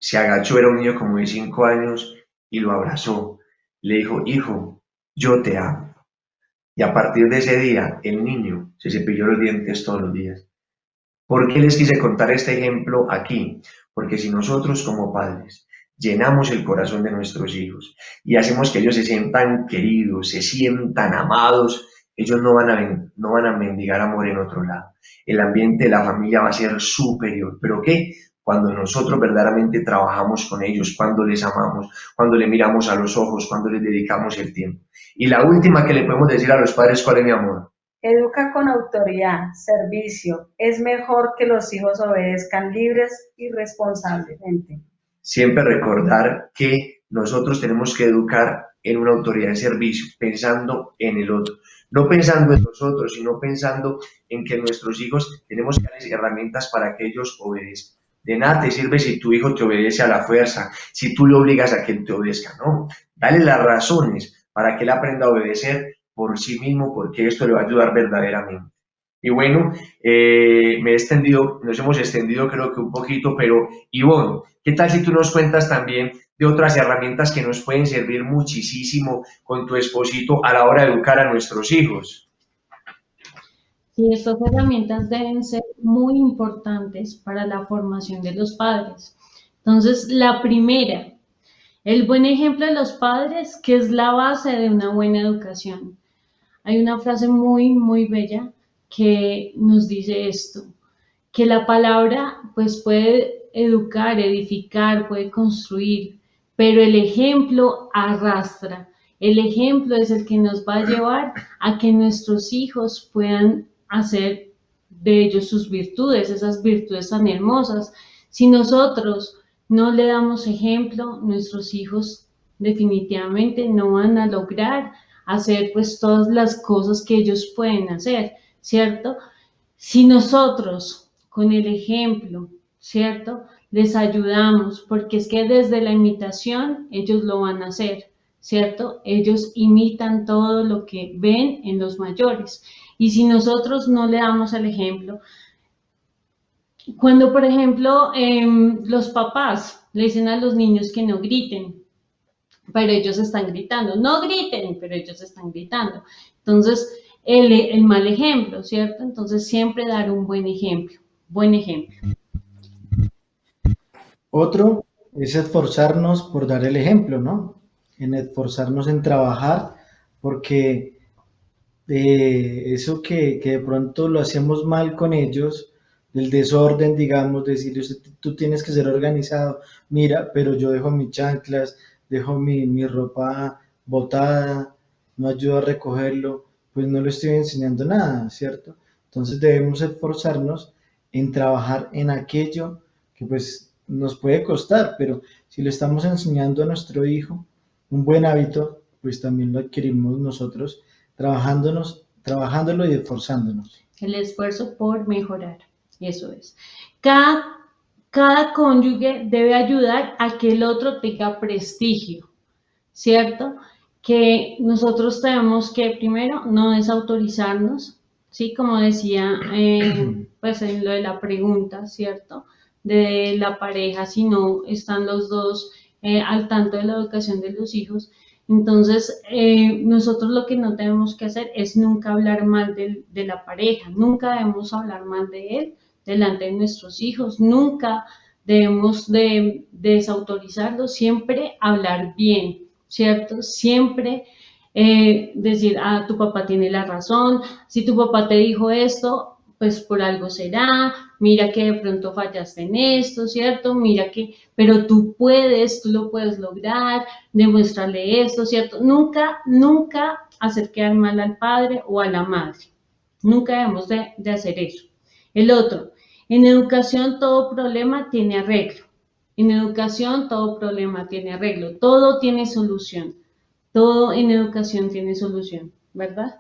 se agachó, era un niño como de 5 años, y lo abrazó. Le dijo, hijo, yo te amo. Y a partir de ese día, el niño se cepilló los dientes todos los días. ¿Por qué les quise contar este ejemplo aquí? Porque si nosotros como padres llenamos el corazón de nuestros hijos y hacemos que ellos se sientan queridos, se sientan amados, ellos no van a mendigar amor en otro lado. El ambiente de la familia va a ser superior. ¿Pero qué? Cuando nosotros verdaderamente trabajamos con ellos, cuando les amamos, cuando le miramos a los ojos, cuando les dedicamos el tiempo. Y la última que le podemos decir a los padres, ¿cuál es, mi amor? Educa con autoridad, servicio. Es mejor que los hijos obedezcan libres y responsablemente. Siempre recordar que nosotros tenemos que educar en una autoridad de servicio, pensando en el otro. No pensando en nosotros, sino pensando en que nuestros hijos tenemos que darles herramientas para que ellos obedezcan. De nada te sirve si tu hijo te obedece a la fuerza, si tú le obligas a que él te obedezca. No, dale las razones para que él aprenda a obedecer por sí mismo, porque esto le va a ayudar verdaderamente. Y bueno, nos hemos extendido creo que un poquito, pero Ivonne, ¿qué tal si tú nos cuentas también de otras herramientas que nos pueden servir muchísimo con tu esposito a la hora de educar a nuestros hijos? Sí, estas herramientas deben ser muy importantes para la formación de los padres. Entonces, la primera, el buen ejemplo de los padres, que es la base de una buena educación. Hay una frase muy, muy bella que nos dice esto, que la palabra pues puede educar, edificar, puede construir, pero el ejemplo arrastra. El ejemplo es el que nos va a llevar a que nuestros hijos puedan hacer de ellos sus virtudes, esas virtudes tan hermosas. Si nosotros no le damos ejemplo, nuestros hijos definitivamente no van a lograr hacer pues todas las cosas que ellos pueden hacer, ¿cierto? Si nosotros con el ejemplo, ¿cierto? Les ayudamos, porque es que desde la imitación ellos lo van a hacer, ¿cierto? Ellos imitan todo lo que ven en los mayores. Y si nosotros no le damos el ejemplo, cuando por ejemplo los papás le dicen a los niños que no griten, pero ellos están gritando, no griten, pero ellos están gritando. Entonces, el mal ejemplo, ¿cierto? Entonces, siempre dar un buen ejemplo, Otro es esforzarnos por dar el ejemplo, ¿no? En esforzarnos en trabajar, porque eso que de pronto lo hacemos mal con ellos, el desorden, digamos, decirles, tú tienes que ser organizado, mira, pero yo dejo mis chanclas, dejo mi ropa botada, no ayudo a recogerlo, pues no le estoy enseñando nada, ¿cierto? Entonces debemos esforzarnos en trabajar en aquello que pues nos puede costar, pero si le estamos enseñando a nuestro hijo un buen hábito, pues también lo adquirimos nosotros trabajándolo y esforzándonos. El esfuerzo por mejorar, eso es. Cada cónyuge debe ayudar a que el otro tenga prestigio, ¿cierto? Que nosotros tenemos que primero no desautorizarnos, ¿sí? Como decía, pues en lo de la pregunta, ¿cierto? De la pareja, si no están los dos al tanto de la educación de los hijos. Entonces, nosotros lo que no tenemos que hacer es nunca hablar mal de la pareja, nunca debemos hablar mal de él delante de nuestros hijos, nunca debemos de desautorizarlo, siempre hablar bien, ¿cierto? Siempre decir, tu papá tiene la razón, si tu papá te dijo esto, pues por algo será, mira que de pronto fallaste en esto, ¿cierto? Mira que, pero tú lo puedes lograr, demuéstrale esto, ¿cierto? Nunca hacer quedar mal al padre o a la madre, nunca debemos de hacer eso. El otro, en educación todo problema tiene arreglo. En educación todo problema tiene arreglo, todo tiene solución, todo en educación tiene solución, ¿verdad?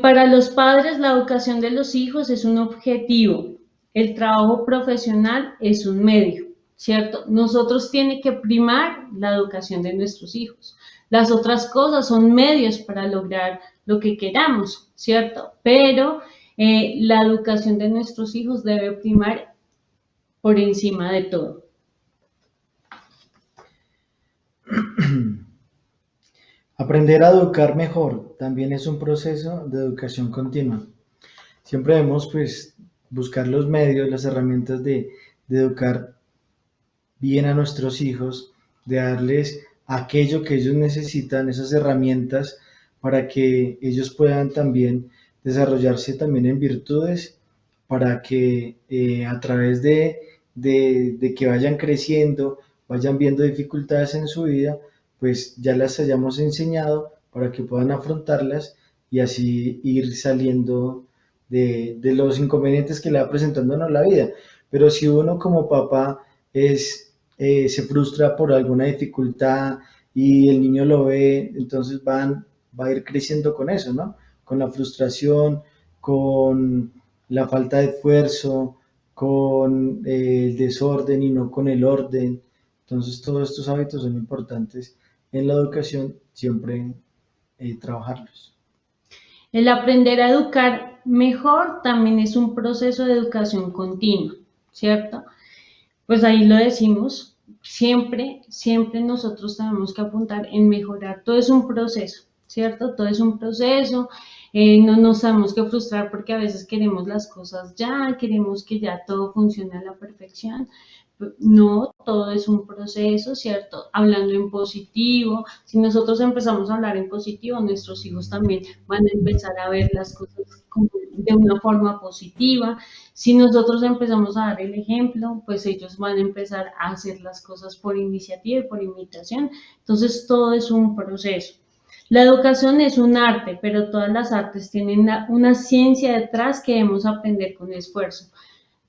Para los padres la educación de los hijos es un objetivo, el trabajo profesional es un medio, ¿cierto? Nosotros tiene que primar la educación de nuestros hijos. Las otras cosas son medios para lograr lo que queramos, ¿cierto? Pero la educación de nuestros hijos debe primar por encima de todo. Aprender a educar mejor también es un proceso de educación continua. Siempre debemos pues buscar los medios, las herramientas de educar bien a nuestros hijos, de darles aquello que ellos necesitan, esas herramientas para que ellos puedan también desarrollarse también en virtudes, para que a través de que vayan creciendo, vayan viendo dificultades en su vida, pues ya las hayamos enseñado para que puedan afrontarlas y así ir saliendo de los inconvenientes que le va presentándonos la vida. Pero si uno como papá se frustra por alguna dificultad y el niño lo ve, entonces va a ir creciendo con eso, ¿no? Con la frustración, con la falta de esfuerzo, con el desorden y no con el orden. Entonces todos estos hábitos son importantes en la educación, siempre trabajarlos. El aprender a educar mejor también es un proceso de educación continua, ¿cierto? Pues ahí lo decimos, siempre nosotros tenemos que apuntar en mejorar. Todo es un proceso, ¿cierto? Todo es un proceso. No nos tenemos que frustrar porque a veces queremos las cosas ya, queremos que ya todo funcione a la perfección. No, todo es un proceso, ¿cierto? Hablando en positivo, si nosotros empezamos a hablar en positivo, nuestros hijos también van a empezar a ver las cosas de una forma positiva. Si nosotros empezamos a dar el ejemplo, pues ellos van a empezar a hacer las cosas por iniciativa y por imitación. Entonces, todo es un proceso. La educación es un arte, pero todas las artes tienen una ciencia detrás que debemos aprender con esfuerzo.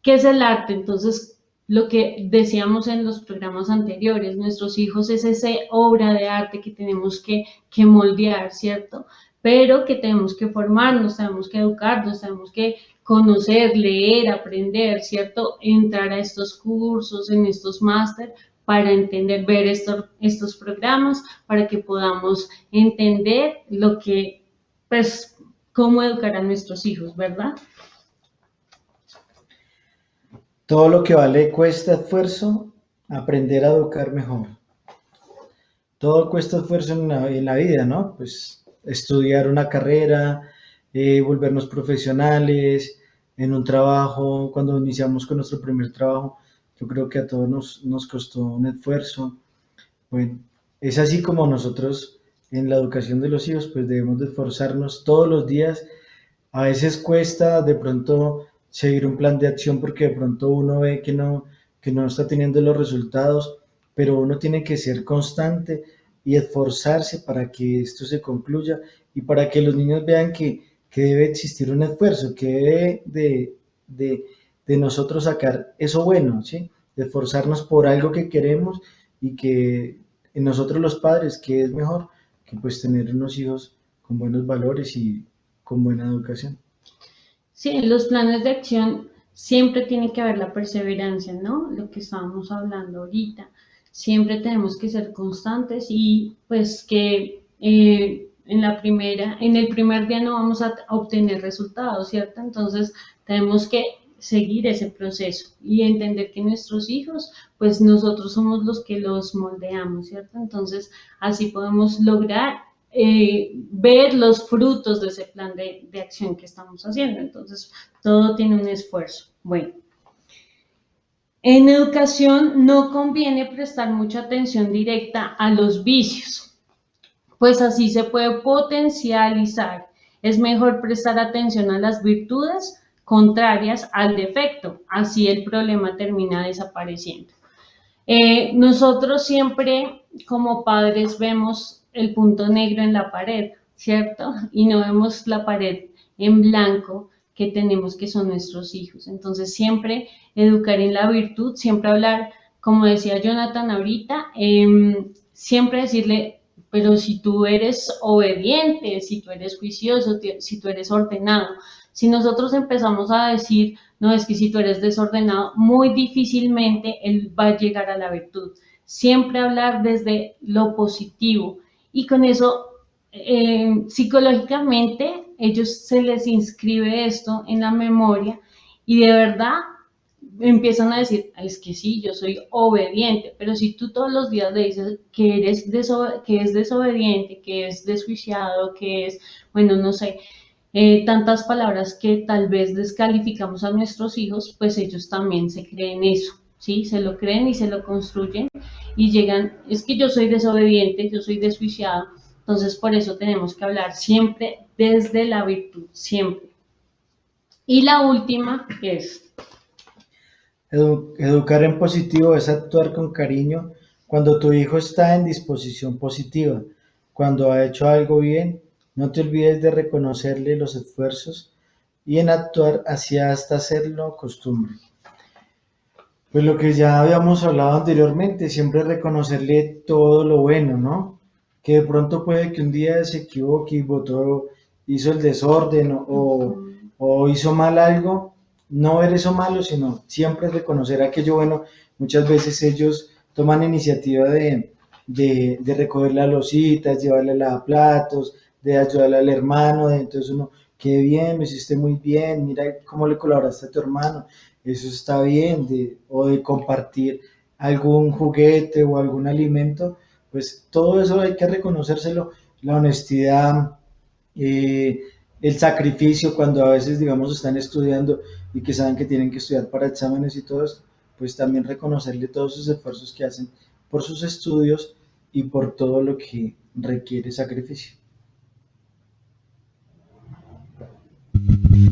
¿Qué es el arte? Entonces, lo que decíamos en los programas anteriores, nuestros hijos es esa obra de arte que tenemos que moldear, ¿cierto? Pero que tenemos que formarnos, tenemos que educarnos, tenemos que conocer, leer, aprender, ¿cierto? Entrar a estos cursos, en estos máster, para entender, ver estos programas, para que podamos entender lo que, pues, cómo educar a nuestros hijos, ¿verdad? Todo lo que vale cuesta esfuerzo, aprender a educar mejor. Todo cuesta esfuerzo en la vida, ¿no? Pues estudiar una carrera, volvernos profesionales, en un trabajo, cuando iniciamos con nuestro primer trabajo, yo creo que a todos nos costó un esfuerzo. Bueno, es así como nosotros en la educación de los hijos, pues debemos de esforzarnos todos los días. A veces cuesta de pronto seguir un plan de acción porque de pronto uno ve que no está teniendo los resultados, pero uno tiene que ser constante y esforzarse para que esto se concluya y para que los niños vean que debe existir un esfuerzo, que debe de nosotros sacar eso bueno, ¿sí? De esforzarnos por algo que queremos y que en nosotros los padres, que es mejor que pues tener unos hijos con buenos valores y con buena educación. Sí, en los planes de acción siempre tiene que haber la perseverancia, ¿no? Lo que estábamos hablando ahorita. Siempre tenemos que ser constantes y pues que en el primer día no vamos a obtener resultados, ¿cierto? Entonces tenemos que seguir ese proceso y entender que nuestros hijos, pues nosotros somos los que los moldeamos, ¿cierto? Entonces así podemos lograr ver los frutos de ese plan de acción que estamos haciendo. Entonces, todo tiene un esfuerzo. Bueno, en educación no conviene prestar mucha atención directa a los vicios, pues así se puede potencializar. Es mejor prestar atención a las virtudes contrarias al defecto, así el problema termina desapareciendo. Nosotros siempre como padres vemos el punto negro en la pared, ¿cierto? Y no vemos la pared en blanco que tenemos que son nuestros hijos. Entonces siempre educar en la virtud, siempre hablar, como decía Jonathan ahorita, siempre decirle, pero si tú eres obediente, si tú eres juicioso, si tú eres ordenado, si nosotros empezamos a decir, no, es que si tú eres desordenado, muy difícilmente él va a llegar a la virtud. Siempre hablar desde lo positivo y con eso psicológicamente ellos se les inscribe esto en la memoria y de verdad empiezan a decir, es que sí, yo soy obediente, pero si tú todos los días le dices que que es desobediente, que es desjuiciado, que es, bueno, no sé, tantas palabras que tal vez descalificamos a nuestros hijos, pues ellos también se creen eso, ¿sí? Se lo creen y se lo construyen y llegan, es que yo soy desobediente, yo soy desjuiciado, entonces por eso tenemos que hablar siempre desde la virtud, siempre. Y la última es... Educar en positivo es actuar con cariño cuando tu hijo está en disposición positiva, cuando ha hecho algo bien. No te olvides de reconocerle los esfuerzos y en actuar hacia hasta hacerlo costumbre. Pues lo que ya habíamos hablado anteriormente, siempre reconocerle todo lo bueno, ¿no? Que de pronto puede que un día se equivoque y hizo el desorden o hizo mal algo, no ver eso malo, sino siempre reconocer aquello bueno. Muchas veces ellos toman iniciativa de recoger las lositas, llevarle a lavaplatos, de ayudarle al hermano, entonces uno, qué bien, lo hiciste muy bien, mira cómo le colaboraste a tu hermano, eso está bien, o de compartir algún juguete o algún alimento, pues todo eso hay que reconocérselo, la honestidad, el sacrificio cuando a veces, digamos, están estudiando y que saben que tienen que estudiar para exámenes y todo eso, pues también reconocerle todos sus esfuerzos que hacen por sus estudios y por todo lo que requiere sacrificio.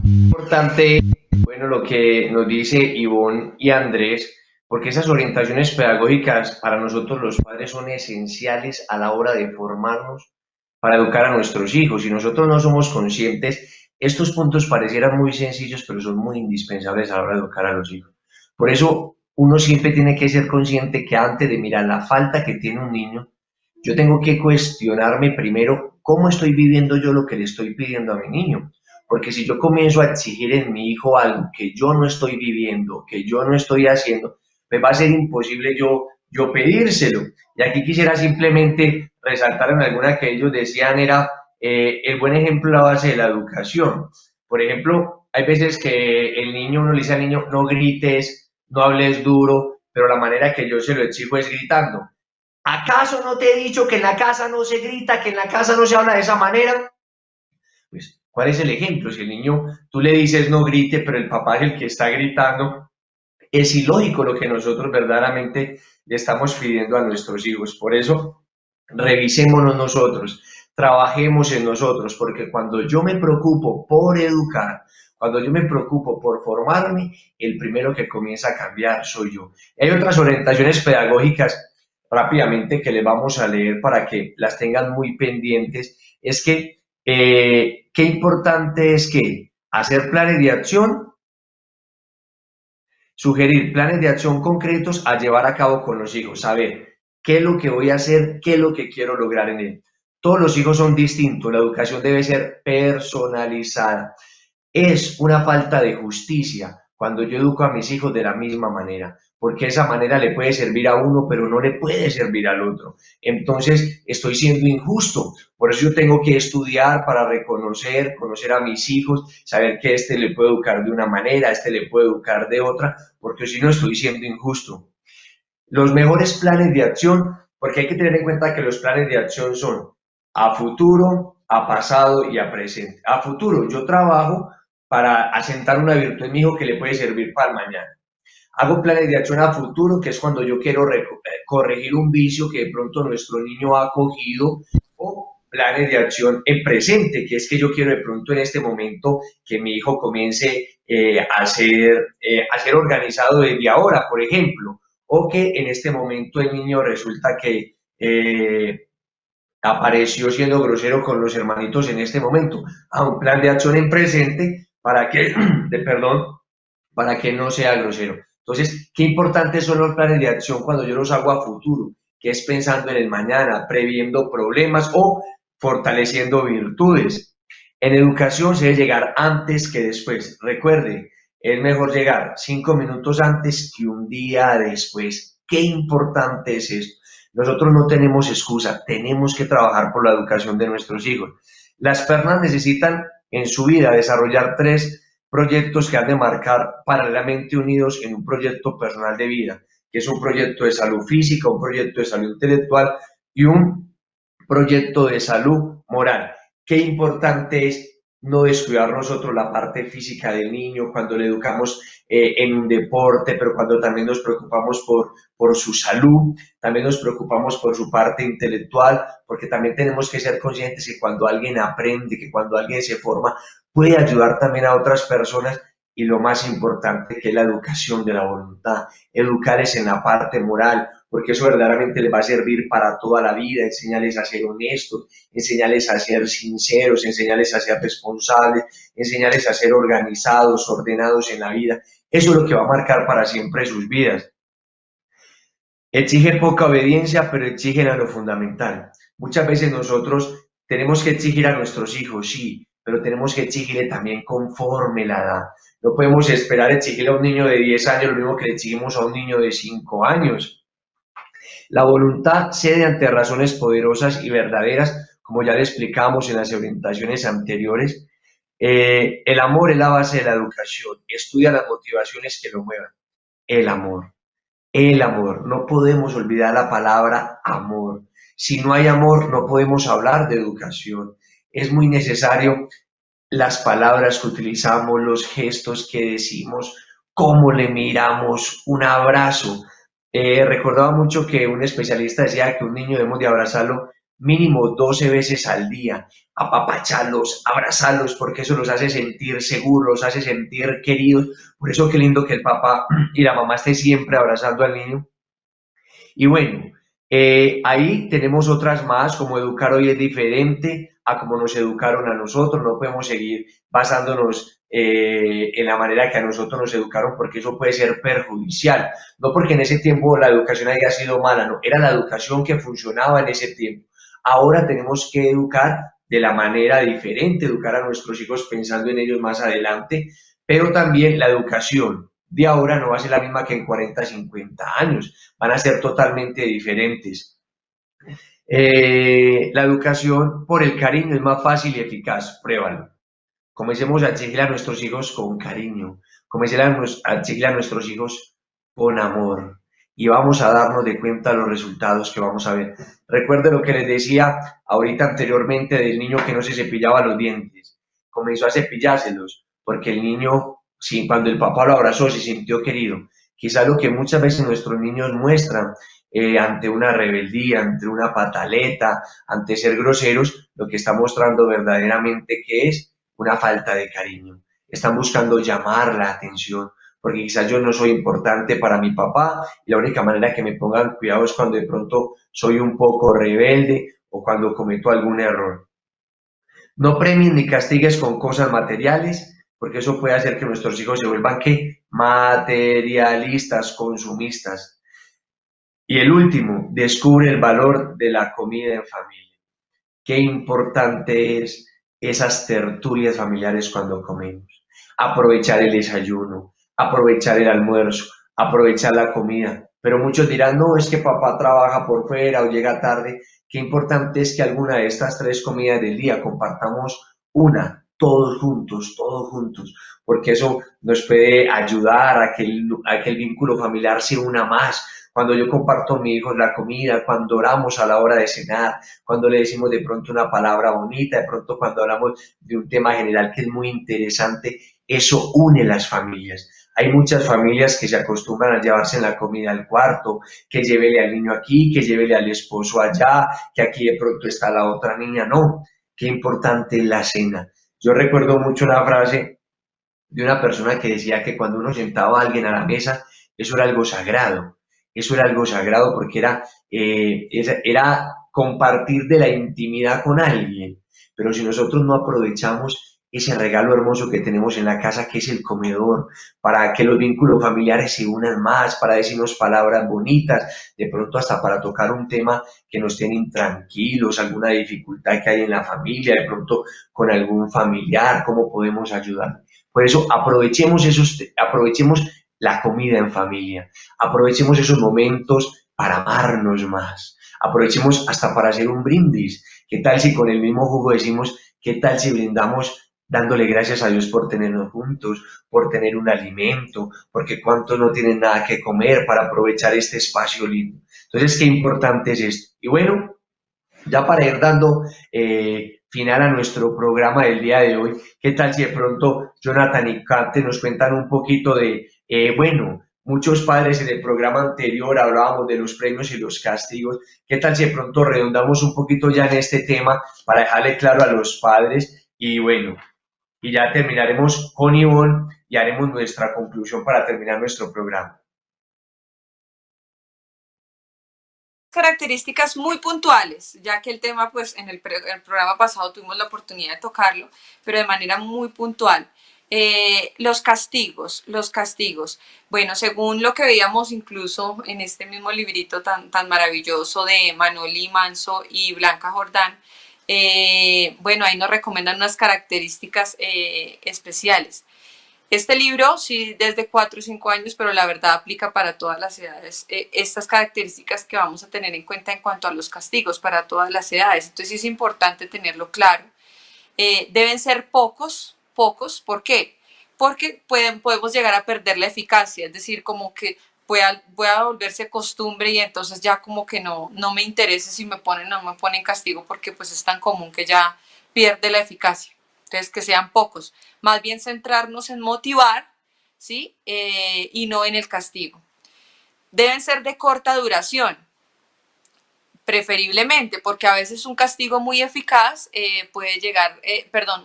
Importante, bueno, lo que nos dice Ivonne y Andrés, porque esas orientaciones pedagógicas para nosotros los padres son esenciales a la hora de formarnos para educar a nuestros hijos. Si nosotros no somos conscientes, estos puntos parecieran muy sencillos, pero son muy indispensables a la hora de educar a los hijos. Por eso uno siempre tiene que ser consciente que antes de mirar la falta que tiene un niño, yo tengo que cuestionarme primero cómo estoy viviendo yo lo que le estoy pidiendo a mi niño. Porque si yo comienzo a exigir en mi hijo algo que yo no estoy viviendo, que yo no estoy haciendo, me va a ser imposible yo pedírselo. Y aquí quisiera simplemente resaltar en alguna que ellos decían era el buen ejemplo la base de la educación. Por ejemplo, hay veces que el niño, uno le dice al niño, no grites, no hables duro, pero la manera que yo se lo exijo es gritando. ¿Acaso no te he dicho que en la casa no se grita, que en la casa no se habla de esa manera? Pues, ¿cuál es el ejemplo? Si el niño, tú le dices no grite, pero el papá es el que está gritando, es ilógico lo que nosotros verdaderamente le estamos pidiendo a nuestros hijos. Por eso, revisémonos nosotros, trabajemos en nosotros, porque cuando yo me preocupo por educar, cuando yo me preocupo por formarme, el primero que comienza a cambiar soy yo. Hay otras orientaciones pedagógicas rápidamente que les vamos a leer para que las tengan muy pendientes, es que qué importante es que hacer planes de acción, sugerir planes de acción concretos a llevar a cabo con los hijos, saber qué es lo que voy a hacer, qué es lo que quiero lograr en él. Todos los hijos son distintos, la educación debe ser personalizada. Es una falta de justicia cuando yo educo a mis hijos de la misma manera, porque esa manera le puede servir a uno, pero no le puede servir al otro. Entonces, estoy siendo injusto. Por eso yo tengo que estudiar para conocer a mis hijos, saber que este le puedo educar de una manera, este le puedo educar de otra, porque si no estoy siendo injusto. Los mejores planes de acción, porque hay que tener en cuenta que los planes de acción son a futuro, a pasado y a presente. A futuro, yo trabajo para asentar una virtud en mi hijo que le puede servir para el mañana. Hago planes de acción a futuro, que es cuando yo quiero corregir un vicio que de pronto nuestro niño ha cogido, o planes de acción en presente, que es que yo quiero de pronto en este momento que mi hijo comience a ser organizado desde ahora, por ejemplo, o que en este momento el niño resulta que apareció siendo grosero con los hermanitos en este momento. A un plan de acción en presente para que, para que no sea grosero. Entonces, qué importantes son los planes de acción cuando yo los hago a futuro, que es pensando en el mañana, previendo problemas o fortaleciendo virtudes. En educación se debe llegar antes que después. Recuerde, es mejor llegar 5 minutos antes que un día después. Qué importante es esto. Nosotros no tenemos excusa, tenemos que trabajar por la educación de nuestros hijos. Las personas necesitan en su vida desarrollar 3 proyectos que han de marcar paralelamente unidos en un proyecto personal de vida, que es un proyecto de salud física, un proyecto de salud intelectual y un proyecto de salud moral. Qué importante es no descuidar nosotros la parte física del niño cuando le educamos en un deporte, pero cuando también nos preocupamos por su salud, también nos preocupamos por su parte intelectual, porque también tenemos que ser conscientes que cuando alguien aprende, que cuando alguien se forma, puede ayudar también a otras personas. Y lo más importante, que es la educación de la voluntad, educarles en la parte moral, porque eso verdaderamente les va a servir para toda la vida, enseñarles a ser honestos, enseñarles a ser sinceros, enseñarles a ser responsables, enseñarles a ser organizados, ordenados en la vida. Eso es lo que va a marcar para siempre sus vidas. Exige poca obediencia, pero exigen a lo fundamental. Muchas veces nosotros tenemos que exigir a nuestros hijos, sí, pero tenemos que exigirle también conforme la edad. No podemos esperar exigirle a un niño de 10 años lo mismo que le exigimos a un niño de 5 años. La voluntad cede ante razones poderosas y verdaderas, como ya le explicamos en las orientaciones anteriores. El amor es la base de la educación. Estudia las motivaciones que lo muevan. El amor. El amor. No podemos olvidar la palabra amor. Si no hay amor, no podemos hablar de educación. Es muy necesario las palabras que utilizamos, los gestos que decimos, cómo le miramos, un abrazo. Recordaba mucho que un especialista decía que un niño debemos de abrazarlo mínimo 12 veces al día, apapacharlos, abrazarlos, porque eso los hace sentir seguros, los hace sentir queridos. Por eso qué lindo que el papá y la mamá estén siempre abrazando al niño. Y bueno, ahí tenemos otras más, como educar hoy es diferente a como nos educaron a nosotros. No podemos seguir basándonos en la manera que a nosotros nos educaron, porque eso puede ser perjudicial. No porque en ese tiempo la educación haya sido mala, no, era la educación que funcionaba en ese tiempo. Ahora tenemos que educar de la manera diferente, educar a nuestros hijos pensando en ellos más adelante, pero también la educación de ahora no va a ser la misma que en 40, 50 años, van a ser totalmente diferentes. La educación por el cariño es más fácil y eficaz, pruébalo. Comencemos a exigirle a nuestros hijos con cariño, comencemos a exigirle a nuestros hijos con amor y vamos a darnos de cuenta los resultados que vamos a ver. Recuerde lo que les decía ahorita anteriormente del niño que no se cepillaba los dientes, comenzó a cepillárselos porque el niño, sí, cuando el papá lo abrazó se sintió querido. Quizá lo que muchas veces nuestros niños muestran ante una rebeldía, ante una pataleta, ante ser groseros, lo que está mostrando verdaderamente que es una falta de cariño. Están buscando llamar la atención, porque quizás yo no soy importante para mi papá y la única manera que me pongan cuidado es cuando de pronto soy un poco rebelde o cuando cometo algún error. No premies ni castigues con cosas materiales, porque eso puede hacer que nuestros hijos se vuelvan ¿qué? Materialistas, consumistas. Y el último, descubre el valor de la comida en familia. Qué importante es esas tertulias familiares cuando comemos. Aprovechar el desayuno, aprovechar el almuerzo, aprovechar la comida. Pero muchos dirán, no, es que papá trabaja por fuera o llega tarde. Qué importante es que alguna de estas tres comidas del día compartamos una, todos juntos, porque eso nos puede ayudar a que el vínculo familiar se una más. Cuando yo comparto con mi hijo la comida, cuando oramos a la hora de cenar, cuando le decimos de pronto una palabra bonita, de pronto cuando hablamos de un tema general que es muy interesante, eso une las familias. Hay muchas familias que se acostumbran a llevarse la comida al cuarto, que llévele al niño aquí, que llévele al esposo allá, que aquí de pronto está la otra niña. No, qué importante es la cena. Yo recuerdo mucho una frase de una persona que decía que cuando uno sentaba a alguien a la mesa, eso era algo sagrado. Eso era algo sagrado porque era compartir de la intimidad con alguien. Pero si nosotros no aprovechamos ese regalo hermoso que tenemos en la casa, que es el comedor, para que los vínculos familiares se unan más, para decirnos palabras bonitas, de pronto hasta para tocar un tema que nos tiene intranquilos, alguna dificultad que hay en la familia, de pronto con algún familiar, cómo podemos ayudar. Por eso aprovechemos la comida en familia, aprovechemos esos momentos para amarnos más, aprovechemos hasta para hacer un brindis. ¿Qué tal si con el mismo jugo decimos, qué tal si brindamos dándole gracias a Dios por tenernos juntos, por tener un alimento, porque cuántos no tienen nada que comer para aprovechar este espacio lindo? Entonces, qué importante es esto. Y bueno, ya para ir dando final a nuestro programa del día de hoy, ¿qué tal si de pronto Jonathan y Kate nos cuentan un poquito de, bueno, muchos padres en el programa anterior hablábamos de los premios y los castigos, ¿qué tal si de pronto redondamos un poquito ya en este tema para dejarle claro a los padres? Y bueno, y ya terminaremos con Ivonne y haremos nuestra conclusión para terminar nuestro programa. Características muy puntuales, ya que el tema, pues en el programa pasado tuvimos la oportunidad de tocarlo, pero de manera muy puntual. Los castigos. Bueno, según lo que veíamos incluso en este mismo librito tan maravilloso de Manoli Manso y Blanca Jordán, bueno, ahí nos recomiendan unas características especiales. Este libro, sí, desde 4 o 5 años, pero la verdad aplica para todas las edades. Estas características que vamos a tener en cuenta en cuanto a los castigos para todas las edades. Entonces es importante tenerlo claro. Deben ser pocos. ¿Por qué? Porque podemos llegar a perder la eficacia, es decir, como que pueda volverse costumbre y entonces ya como que no me interese si me ponen o no me ponen castigo porque pues es tan común que ya pierde la eficacia. Entonces, que sean pocos. Más bien centrarnos en motivar, ¿sí? Y no en el castigo. Deben ser de corta duración, preferiblemente, porque a veces un castigo muy eficaz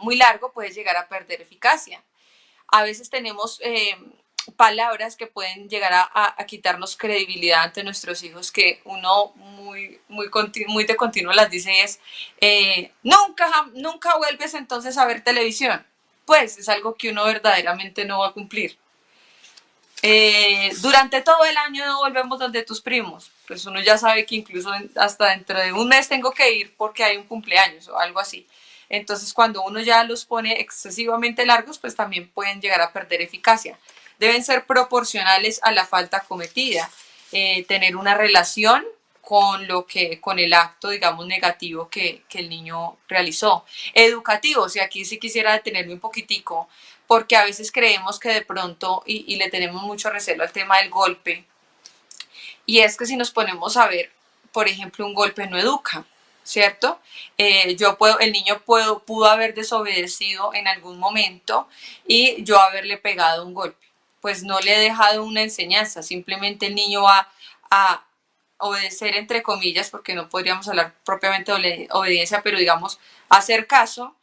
muy largo puede llegar a perder eficacia. A veces tenemos palabras que pueden llegar a quitarnos credibilidad ante nuestros hijos, que uno muy de continuo las dice es, nunca vuelves entonces a ver televisión. Pues es algo que uno verdaderamente no va a cumplir. Durante todo el año no volvemos donde tus primos. Pues uno ya sabe que incluso hasta dentro de un mes tengo que ir porque hay un cumpleaños o algo así. Entonces, cuando uno ya los pone excesivamente largos, pues también pueden llegar a perder eficacia. Deben ser proporcionales a la falta cometida, tener una relación con el acto, digamos, negativo que el niño realizó. Educativos, y aquí sí quisiera detenerme un poquitico, porque a veces creemos que de pronto, y le tenemos mucho recelo al tema del golpe, y es que si nos ponemos a ver, por ejemplo, un golpe no educa, ¿cierto? El niño pudo haber desobedecido en algún momento y yo haberle pegado un golpe. Pues no le he dejado una enseñanza, simplemente el niño va a obedecer entre comillas, porque no podríamos hablar propiamente de obediencia, pero digamos, hacer caso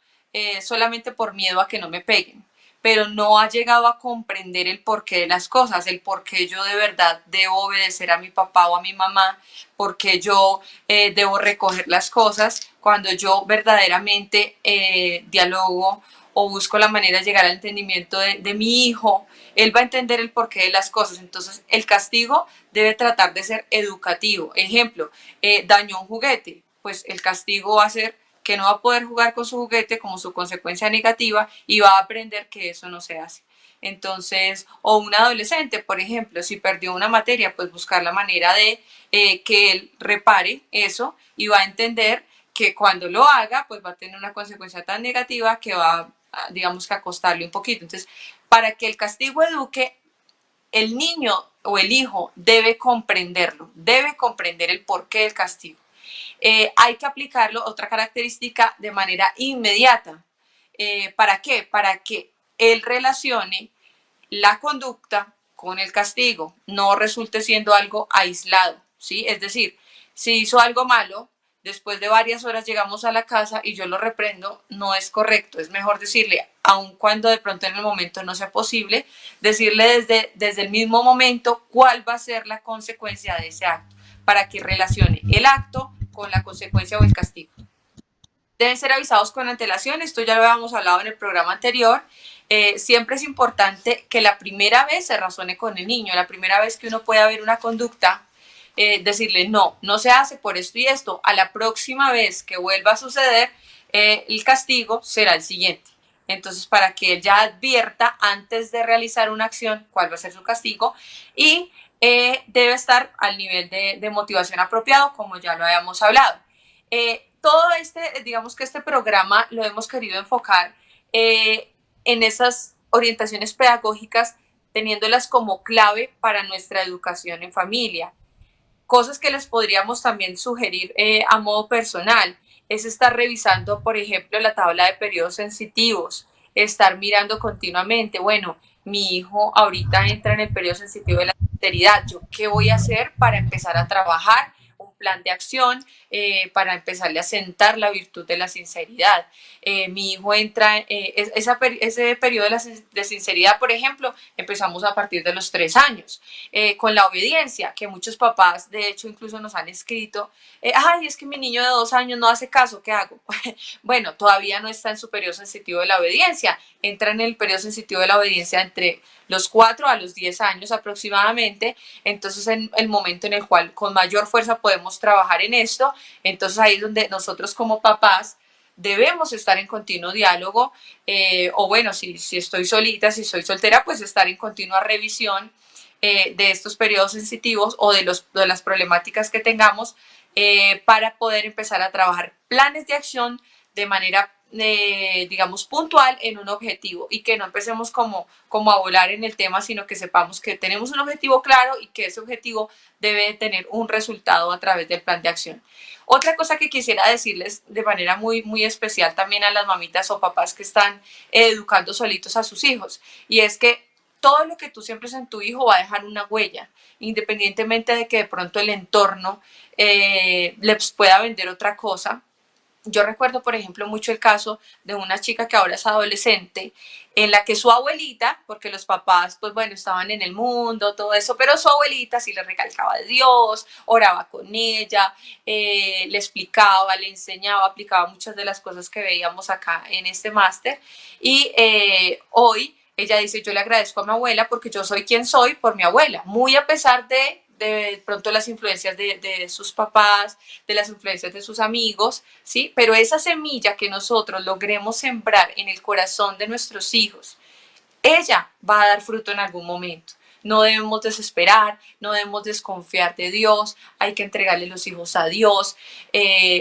solamente por miedo a que no me peguen. pero no ha llegado a comprender el porqué de las cosas, el por qué yo de verdad debo obedecer a mi papá o a mi mamá, por qué yo debo recoger las cosas, cuando yo verdaderamente dialogo o busco la manera de llegar al entendimiento de mi hijo, él va a entender el porqué de las cosas. Entonces, el castigo debe tratar de ser educativo. Ejemplo, dañó un juguete, pues el castigo va a ser que no va a poder jugar con su juguete como su consecuencia negativa y va a aprender que eso no se hace. Entonces, o un adolescente, por ejemplo, si perdió una materia, pues buscar la manera de que él repare eso y va a entender que cuando lo haga, pues va a tener una consecuencia tan negativa que va, digamos, que a costarle un poquito. Entonces, para que el castigo eduque, el niño o el hijo debe comprenderlo, debe comprender el porqué del castigo. Hay que aplicarlo, otra característica, de manera inmediata. ¿Para qué? Para que él relacione la conducta con el castigo, no resulte siendo algo aislado, ¿sí? Es decir, si hizo algo malo, después de varias horas llegamos a la casa y yo lo reprendo, no es correcto. Es mejor decirle, aun cuando de pronto en el momento no sea posible, decirle desde el mismo momento cuál va a ser la consecuencia de ese acto, para que relacione el acto con la consecuencia o el castigo. Deben ser avisados con antelación, esto ya lo habíamos hablado en el programa anterior. Siempre es importante que la primera vez se razone con el niño, la primera vez que uno pueda ver una conducta, decirle no, no se hace por esto y esto, a la próxima vez que vuelva a suceder, el castigo será el siguiente. Entonces, para que él ya advierta antes de realizar una acción cuál va a ser su castigo, y debe estar al nivel de motivación apropiado, como ya lo habíamos hablado. Todo digamos que este programa lo hemos querido enfocar en esas orientaciones pedagógicas, teniéndolas como clave para nuestra educación en familia. Cosas que les podríamos también sugerir a modo personal es estar revisando, por ejemplo, la tabla de periodos sensitivos, estar mirando continuamente, bueno, mi hijo ahorita entra en el periodo sensitivo de la sinceridad, ¿yo qué voy a hacer para empezar a trabajar un plan de acción para empezarle a sentar la virtud de la sinceridad? Mi hijo entra, ese periodo de sinceridad, por ejemplo, empezamos a partir de los 3 años, con la obediencia, que muchos papás, de hecho, incluso nos han escrito, ay, es que mi niño de 2 años no hace caso, ¿qué hago? Bueno, todavía no está en su periodo sensitivo de la obediencia, entra en el periodo sensitivo de la obediencia entre los 4 a los 10 años aproximadamente. Entonces, en el momento en el cual con mayor fuerza podemos trabajar en esto, entonces ahí es donde nosotros como papás debemos estar en continuo diálogo, o bueno, si estoy solita, si soy soltera, pues estar en continua revisión de estos periodos sensitivos o de las problemáticas que tengamos, para poder empezar a trabajar planes de acción de manera, digamos, puntual en un objetivo, y que no empecemos como a volar en el tema, sino que sepamos que tenemos un objetivo claro y que ese objetivo debe tener un resultado a través del plan de acción. Otra cosa que quisiera decirles de manera muy, muy especial también a las mamitas o papás que están educando solitos a sus hijos, y es que todo lo que tú siembres en tu hijo va a dejar una huella, independientemente de que de pronto el entorno les pueda vender otra cosa. Yo recuerdo, por ejemplo, mucho el caso de una chica que ahora es adolescente, en la que su abuelita, porque los papás, pues bueno, estaban en el mundo, todo eso, pero su abuelita sí le recalcaba de Dios, oraba con ella, le explicaba, le enseñaba, aplicaba muchas de las cosas que veíamos acá en este máster. Y hoy ella dice, yo le agradezco a mi abuela porque yo soy quien soy por mi abuela, muy a pesar de pronto las influencias de sus papás, de las influencias de sus amigos, ¿sí? Pero esa semilla que nosotros logremos sembrar en el corazón de nuestros hijos, ella va a dar fruto en algún momento. No debemos desesperar, no debemos desconfiar de Dios, hay que entregarle los hijos a Dios,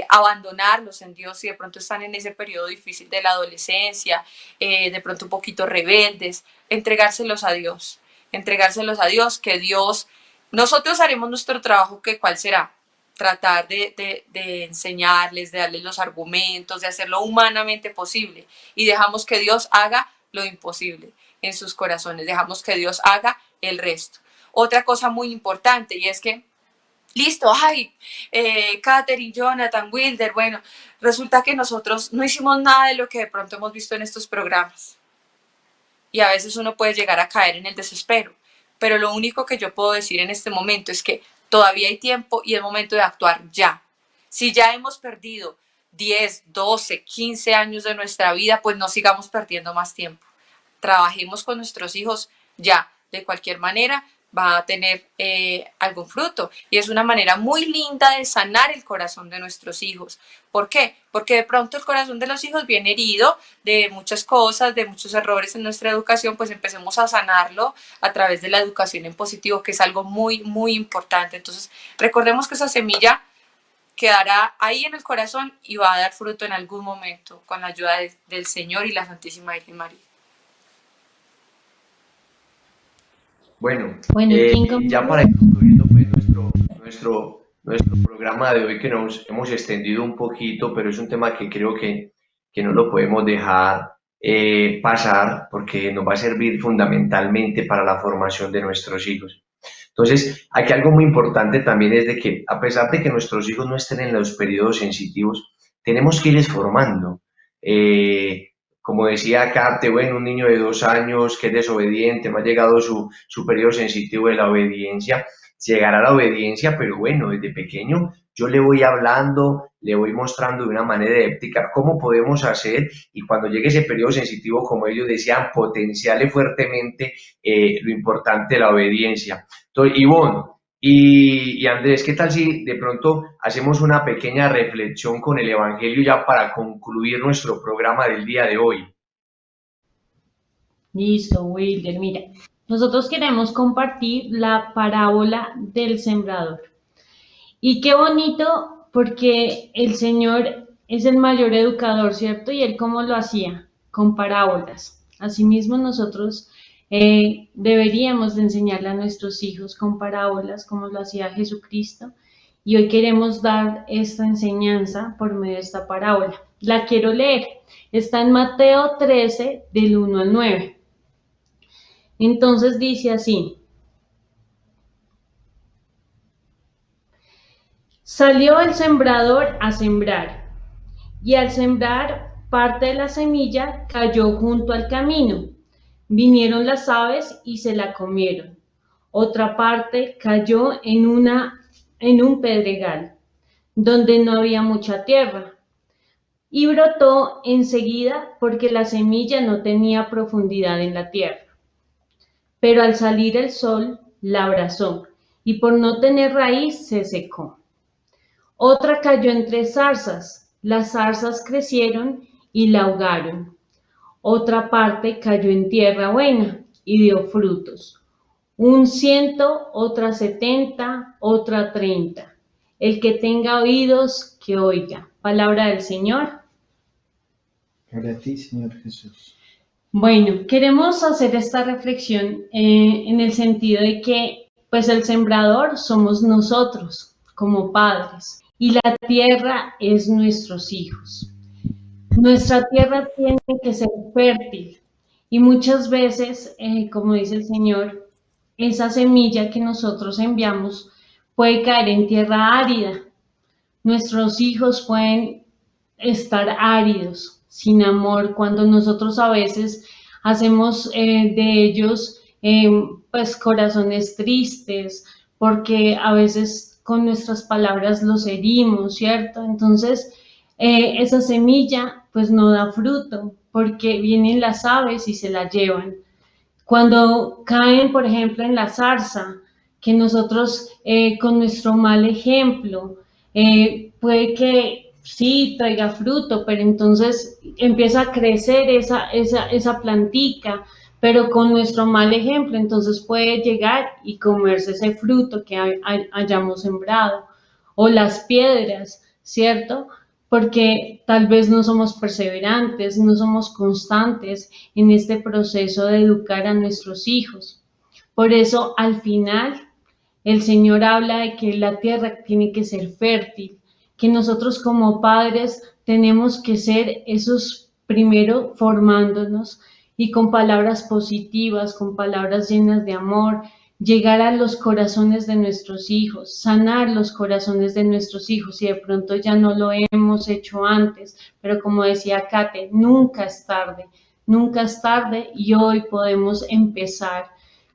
abandonarlos en Dios si de pronto están en ese periodo difícil de la adolescencia, de pronto un poquito rebeldes, entregárselos a Dios, que Dios, nosotros haremos nuestro trabajo, que ¿cuál será? Tratar de enseñarles, de darles los argumentos, de hacerlo humanamente posible, y dejamos que Dios haga lo imposible en sus corazones, dejamos que Dios haga el resto. Otra cosa muy importante, y es que, listo, ay, Katherine, Jonathan, Wilder, bueno, resulta que nosotros no hicimos nada de lo que de pronto hemos visto en estos programas. y a veces uno puede llegar a caer en el desespero. Pero lo único que yo puedo decir en este momento es que todavía hay tiempo y es momento de actuar ya. Si ya hemos perdido 10, 12, 15 años de nuestra vida, pues no sigamos perdiendo más tiempo. Trabajemos con nuestros hijos ya. De cualquier manera va a tener algún fruto. Y es una manera muy linda de sanar el corazón de nuestros hijos. ¿Por qué? Porque de pronto el corazón de los hijos viene herido de muchas cosas, de muchos errores en nuestra educación, pues empecemos a sanarlo a través de la educación en positivo, que es algo muy, muy importante. Entonces, recordemos que esa semilla quedará ahí en el corazón y va a dar fruto en algún momento con la ayuda del Señor y la Santísima Virgen María. Bueno, ¿quién ya para ir concluyendo pues nuestro programa de hoy, que nos hemos extendido un poquito, pero es un tema que creo que no lo podemos dejar pasar, porque nos va a servir fundamentalmente para la formación de nuestros hijos. Entonces, aquí algo muy importante también es de que, a pesar de que nuestros hijos no estén en los periodos sensitivos, tenemos que irles formando. Como decía Kate, bueno, un niño de 2 años que es desobediente, no ha llegado su periodo sensitivo de la obediencia, llegará a la obediencia, pero bueno, desde pequeño yo le voy hablando, le voy mostrando de una manera ética cómo podemos hacer, y cuando llegue ese periodo sensitivo, como ellos decían, potenciarle fuertemente lo importante de la obediencia. Entonces, Ivonne y Andrés, ¿qué tal si de pronto hacemos una pequeña reflexión con el Evangelio ya para concluir nuestro programa del día de hoy? Listo, Wilder. Mira, nosotros queremos compartir la parábola del sembrador. Y qué bonito, porque el Señor es el mayor educador, ¿cierto? Y Él, ¿cómo lo hacía? Con parábolas. Asimismo, nosotros deberíamos de enseñarle a nuestros hijos con parábolas, como lo hacía Jesucristo. Y hoy queremos dar esta enseñanza por medio de esta parábola. La quiero leer. Está en Mateo 13, del 1 al 9. Entonces dice así: salió el sembrador a sembrar, y al sembrar parte de la semilla cayó junto al camino. Vinieron las aves y se la comieron. Otra parte cayó en un pedregal, donde no había mucha tierra, y brotó enseguida porque la semilla no tenía profundidad en la tierra. Pero al salir el sol la abrazó, y por no tener raíz se secó. Otra cayó entre zarzas, las zarzas crecieron y la ahogaron. Otra parte cayó en tierra buena y dio frutos, 100, otra 70, otra 30. El que tenga oídos, que oiga. Palabra del Señor. Gloria a ti, Señor Jesús. Bueno, queremos hacer esta reflexión en el sentido de que pues el sembrador somos nosotros como padres, y la tierra es nuestros hijos. Nuestra tierra tiene que ser fértil, y muchas veces, como dice el Señor, esa semilla que nosotros enviamos puede caer en tierra árida. Nuestros hijos pueden estar áridos, sin amor, cuando nosotros a veces hacemos de ellos pues corazones tristes, porque a veces con nuestras palabras los herimos, ¿cierto? Entonces esa semilla pues no da fruto, porque vienen las aves y se la llevan. Cuando caen, por ejemplo, en la zarza, que nosotros con nuestro mal ejemplo, puede que sí traiga fruto, pero entonces empieza a crecer esa plantica, pero con nuestro mal ejemplo, entonces puede llegar y comerse ese fruto que hayamos sembrado. O las piedras, ¿cierto? Porque tal vez no somos perseverantes, no somos constantes en este proceso de educar a nuestros hijos. Por eso, al final, el Señor habla de que la tierra tiene que ser fértil, que nosotros como padres tenemos que ser esos primero formándonos y con palabras positivas, con palabras llenas de amor, llegar a los corazones de nuestros hijos, sanar los corazones de nuestros hijos, y de pronto ya no lo hemos hecho antes, pero como decía Kate, nunca es tarde. nunca es tarde y hoy podemos empezar.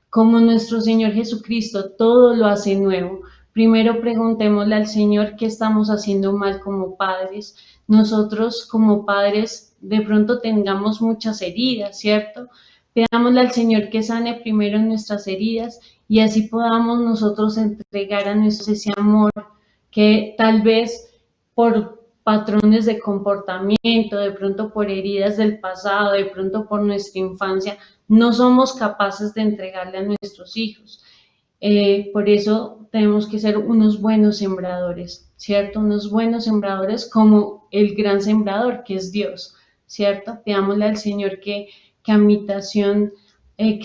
Como nuestro Señor Jesucristo todo lo hace nuevo. Primero preguntémosle al Señor qué estamos haciendo mal como padres. Nosotros como padres de pronto tengamos muchas heridas, ¿cierto? Pidámosle al Señor que sane primero nuestras heridas y así podamos nosotros entregar a nuestros ese amor que tal vez por patrones de comportamiento, de pronto por heridas del pasado, de pronto por nuestra infancia, no somos capaces de entregarle a nuestros hijos. Por eso tenemos que ser unos buenos sembradores, ¿cierto? Unos buenos sembradores como el gran sembrador que es Dios, ¿cierto? Pidámosle al Señor que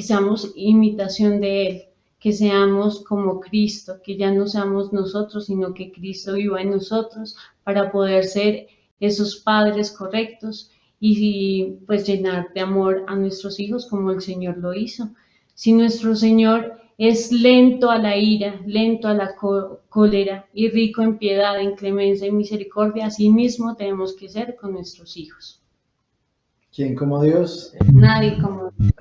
seamos imitación de Él, que seamos como Cristo, que ya no seamos nosotros, sino que Cristo viva en nosotros para poder ser esos padres correctos y pues llenar de amor a nuestros hijos como el Señor lo hizo. Si nuestro Señor es lento a la ira, lento a la cólera y rico en piedad, en clemencia y misericordia, así mismo tenemos que ser con nuestros hijos. ¿Quién como Dios? Nadie como Dios.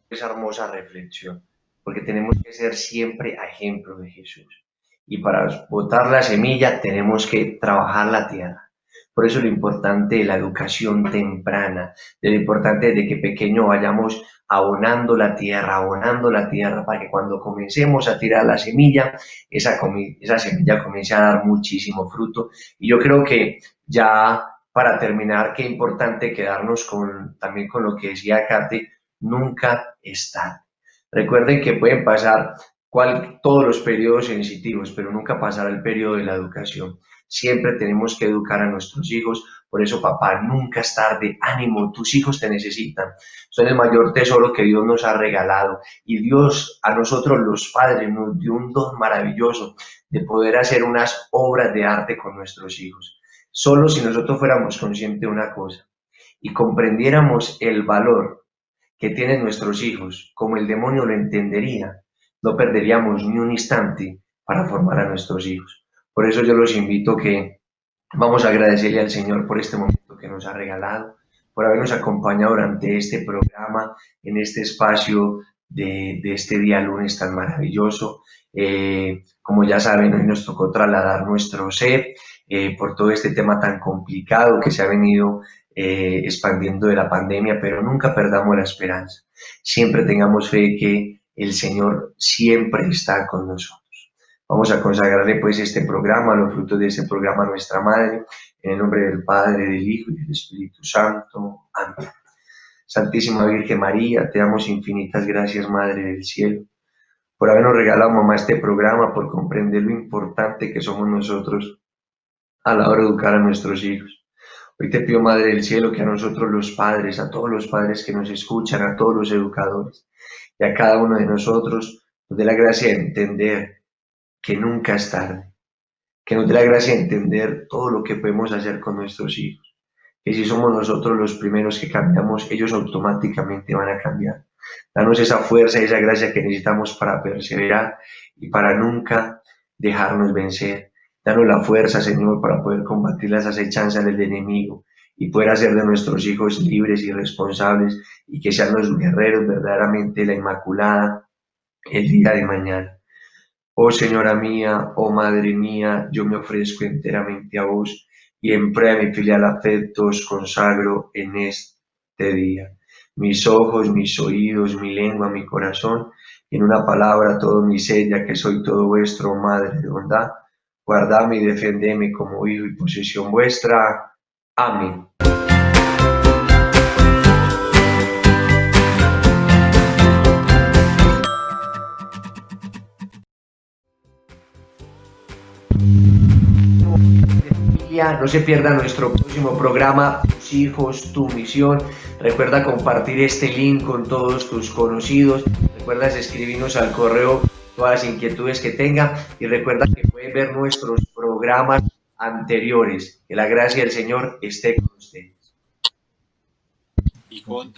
Esa hermosa reflexión, porque tenemos que ser siempre ejemplo de Jesús. Y para botar la semilla tenemos que trabajar la tierra. Por eso lo importante de la educación temprana, de lo importante de que pequeño vayamos abonando la tierra, para que cuando comencemos a tirar la semilla, esa semilla comience a dar muchísimo fruto. Y yo creo que ya para terminar, qué importante quedarnos también con lo que decía Kate, nunca es tarde. Recuerden que pueden pasar todos los periodos sensitivos, pero nunca pasar el periodo de la educación. Siempre tenemos que educar a nuestros hijos. Por eso, papá, nunca es tarde. Ánimo, tus hijos te necesitan. Son el mayor tesoro que Dios nos ha regalado. Y Dios a nosotros los padres nos dio un don maravilloso de poder hacer unas obras de arte con nuestros hijos. Solo si nosotros fuéramos conscientes de una cosa y comprendiéramos el valor que tienen nuestros hijos, como el demonio lo entendería, no perderíamos ni un instante para formar a nuestros hijos. Por eso yo los invito que vamos a agradecerle al Señor por este momento que nos ha regalado, por habernos acompañado durante este programa, en este espacio de este día lunes tan maravilloso. Como ya saben, hoy nos tocó trasladar nuestro ser por todo este tema tan complicado que se ha venido expandiendo de la pandemia, pero nunca perdamos la esperanza. Siempre tengamos fe que el Señor siempre está con nosotros. Vamos a consagrarle pues este programa, los frutos de este programa a nuestra Madre, en el nombre del Padre, del Hijo y del Espíritu Santo. Amén. Santísima Virgen María, te damos infinitas gracias, Madre del Cielo, por habernos regalado, mamá, este programa, por comprender lo importante que somos nosotros a la hora de educar a nuestros hijos. Hoy te pido, Madre del Cielo, que a nosotros los padres, a todos los padres que nos escuchan, a todos los educadores y a cada uno de nosotros, nos dé la gracia de entender que nunca es tarde, que nos dé la gracia de entender todo lo que podemos hacer con nuestros hijos, que si somos nosotros los primeros que cambiamos, ellos automáticamente van a cambiar. Danos esa fuerza y esa gracia que necesitamos para perseverar y para nunca dejarnos vencer. Danos la fuerza, Señor, para poder combatir las acechanzas del enemigo y poder hacer de nuestros hijos libres y responsables y que sean los guerreros verdaderamente la Inmaculada el día de mañana. Oh Señora mía, oh Madre mía, yo me ofrezco enteramente a vos y en prueba de mi filial afecto os consagro en este día. Mis ojos, mis oídos, mi lengua, mi corazón, y en una palabra todo mi ser, ya que soy todo vuestro, Madre de bondad. Guardadme y defendeme como hijo y posesión vuestra. Amén. No se pierda nuestro próximo programa, Tus hijos, tu misión. Recuerda compartir este link con todos tus conocidos. Recuerda escribirnos al correo todas las inquietudes que tenga y recuerda que puedes ver nuestros programas anteriores. Que la gracia del Señor esté con ustedes. Y con